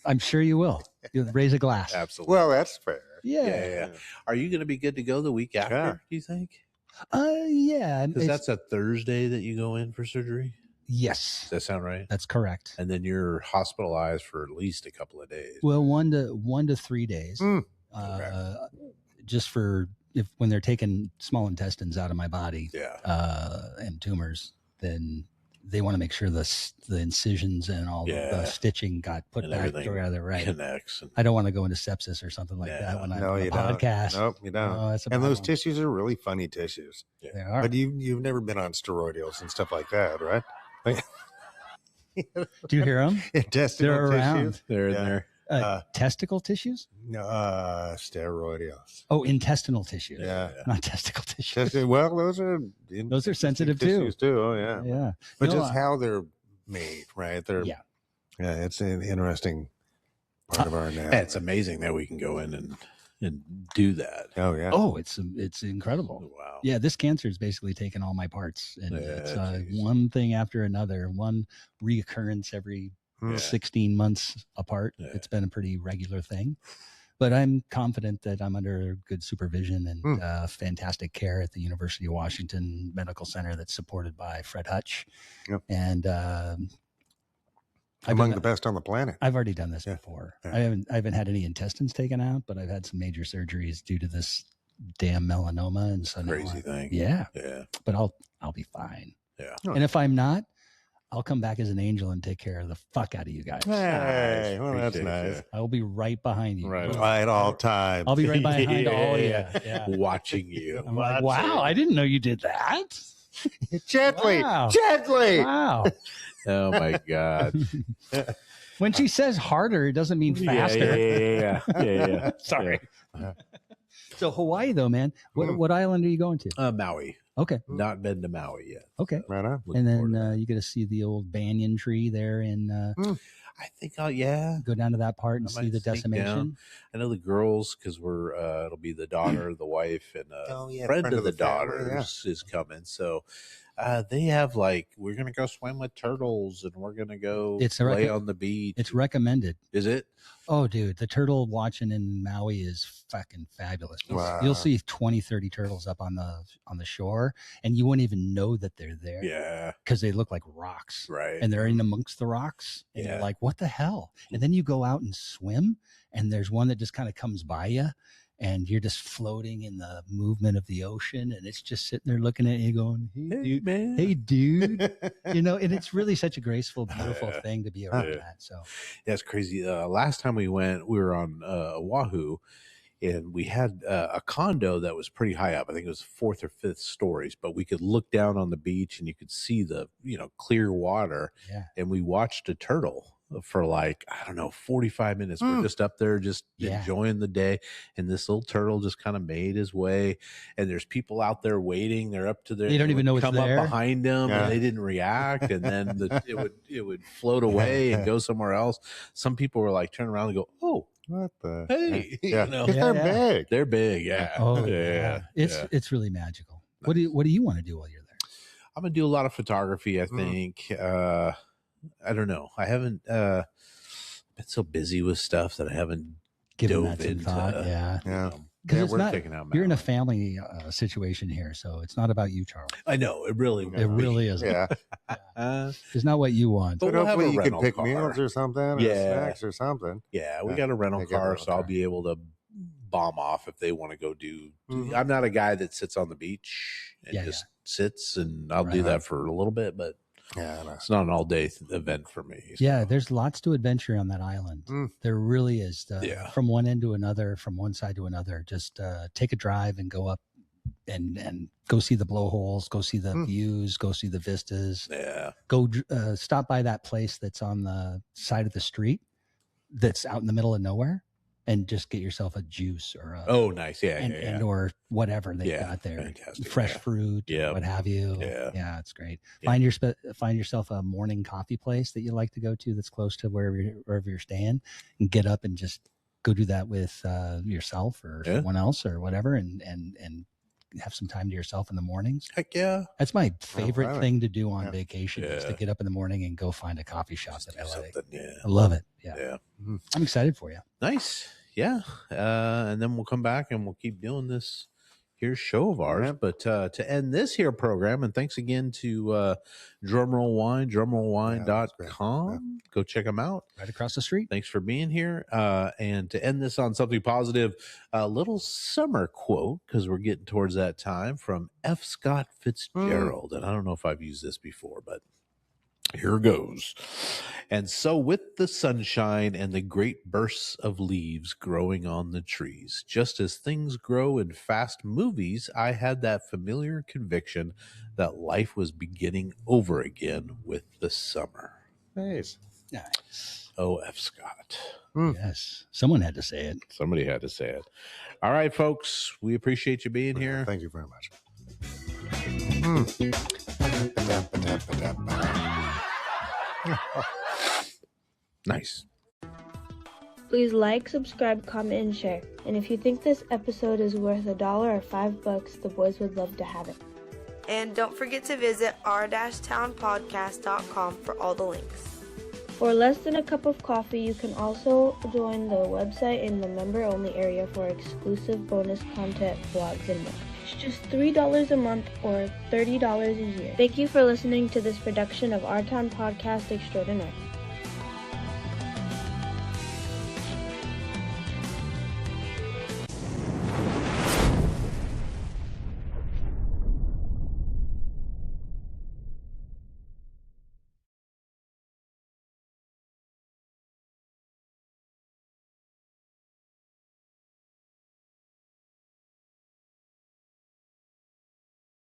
I'm sure you will. You'll raise a glass. Absolutely. Well, that's fair. Yeah. Are you going to be good to go the week after, do you think? Yeah. Because that's a Thursday that you go in for surgery? Yes. Does that sound right? That's correct. And then you're hospitalized for at least a couple of days. Well, 1 to 3 days. Just for when they're taking small intestines out of my body and tumors, then they want to make sure the incisions and all the stitching got put back together right. Connects. I don't want to go into sepsis or something like that when I'm on a podcast. Nope, you don't. No, and those tissues are really funny tissues. Yeah. They are. But you've never been on steroidals and stuff like that, right? Do you hear them? Intestinal tissues. They're in there. Testicle tissues? No, steroidals. Oh, intestinal tissues. Yeah. Not testicle tissues. Well, those are sensitive tissues too. Oh, yeah. Yeah. But just how they're made, right? Yeah, it's an interesting part of our anatomy. It's amazing that we can go in and do that. Oh, yeah. Oh, it's incredible. Wow. Yeah, this cancer has basically taken all my parts, and it's one thing after another, one reoccurrence every 16 months apart. It's been a pretty regular thing, but I'm confident that I'm under good supervision and fantastic care at the University of Washington Medical Center that's supported by Fred Hutch. Yep. And among the best on the planet. I've already done this before. I haven't had any intestines taken out, but I've had some major surgeries due to this damn melanoma, and so crazy thing. Yeah. But I'll be fine. Yeah. And if I'm not, I'll come back as an angel and take care of the fuck out of you guys. Hey, well, that's nice. I will be right behind you. Right at all times. I'll be right behind all of you. Yeah. Watching you. I'm like, wow, I didn't know you did that. Gently. Wow. Gently. Wow. Oh, my God. When she says harder, it doesn't mean faster. Yeah. Sorry. So Hawaii, though, man, what island are you going to? Maui. Okay. Not been to Maui yet. Okay. Right on. And then you get to see the old banyan tree there in I think I'll go down to that part and I see might the sneak decimation. down. I know the girls because we're it'll be the daughter, the wife, and a friend of the family, daughters is coming. So they have we're gonna go swim with turtles and we're gonna go lay on the beach. It's recommended. Is it? Oh, dude, the turtle watching in Maui is fucking fabulous. Wow. You'll see 20, 30 turtles up on the shore, and you won't even know that they're there. Yeah, because they look like rocks, right? And they're in amongst the rocks, and you're like, "What the hell?" And then you go out and swim, and there's one that just kind of comes by you, and you're just floating in the movement of the ocean, and it's just sitting there looking at you, going, "Hey, dude, man. Hey, dude," and it's really such a graceful, beautiful thing to be around that. So, yeah, it's crazy. Last time we went, we were on Oahu, and we had a condo that was pretty high up. I think it was 4th or 5th stories, but we could look down on the beach and you could see the clear water. Yeah. And we watched a turtle for 45 minutes. We're just up there just enjoying the day, and this little turtle just kind of made his way, and there's people out there waiting. They're up to their, they don't even know it's come there. up behind them, and they didn't react, and then it would float away and go somewhere else. Some people were turn around and go, "Oh, what the hey," yeah. They're big. They're big, yeah. Oh yeah. It's really magical. Nice. What do you want to do while you're there? I'm gonna do a lot of photography, I think. I don't know. I haven't been so busy with stuff that I haven't given dove that some into. thought. Yeah. Because we're taking out. You're in a family situation here, so it's not about you, Charles. I know it really isn't. Yeah. It's not what you want. But we'll hopefully you can pick car. meals or something, or snacks or something. Yeah, we got a rental car, so I'll be able to bomb off if they want to go do. I'm not a guy that sits on the beach and just sits, and I'll do that for a little bit, but it's not an all day event for me. So. Yeah, there's lots to adventure on that island. There really is. From one end to another, from one side to another. Just take a drive and go up and go see the blowholes, go see the views, go see the vistas. Yeah. Go stop by that place that's on the side of the street that's out in the middle of nowhere, and just get yourself a juice or nice. And or whatever they got there. Fantastic. Fresh fruit, what have you. Yeah, it's great. Yeah. Find yourself a morning coffee place that you like to go to that's close to wherever you're staying, and get up and just go do that with yourself or someone else or whatever, and have some time to yourself in the mornings. Heck yeah. That's my favorite thing to do on vacation is to get up in the morning and go find a coffee shop that I like. I love it. Yeah. I'm excited for you. Nice. Yeah. And then we'll come back and we'll keep doing this here show of ours. But to end this here program, and thanks again to Drumroll Wine, drumrollwine.com. Go check them out. Right across the street. Thanks for being here. And to end this on something positive, a little summer quote, because we're getting towards that time, from F. Scott Fitzgerald. And I don't know if I've used this before, but here goes. And so with the sunshine and the great bursts of leaves growing on the trees, just as things grow in fast movies, I had that familiar conviction that life was beginning over again with the summer. Nice. Oh, F. Scott. Yes. Someone had to say it. Somebody had to say it. All right, folks. We appreciate you being here. Thank you very much. Nice. Please like, subscribe, comment, and share. And if you think this episode is worth $1 or $5, the boys would love to have it. And don't forget to visit r-townpodcast.com for all the links. For less than a cup of coffee, you can also join the website in the member-only area for exclusive bonus content, vlogs, and more. It's just $3 a month or $30 a year. Thank you for listening to this production of Our Town Podcast Extraordinaire.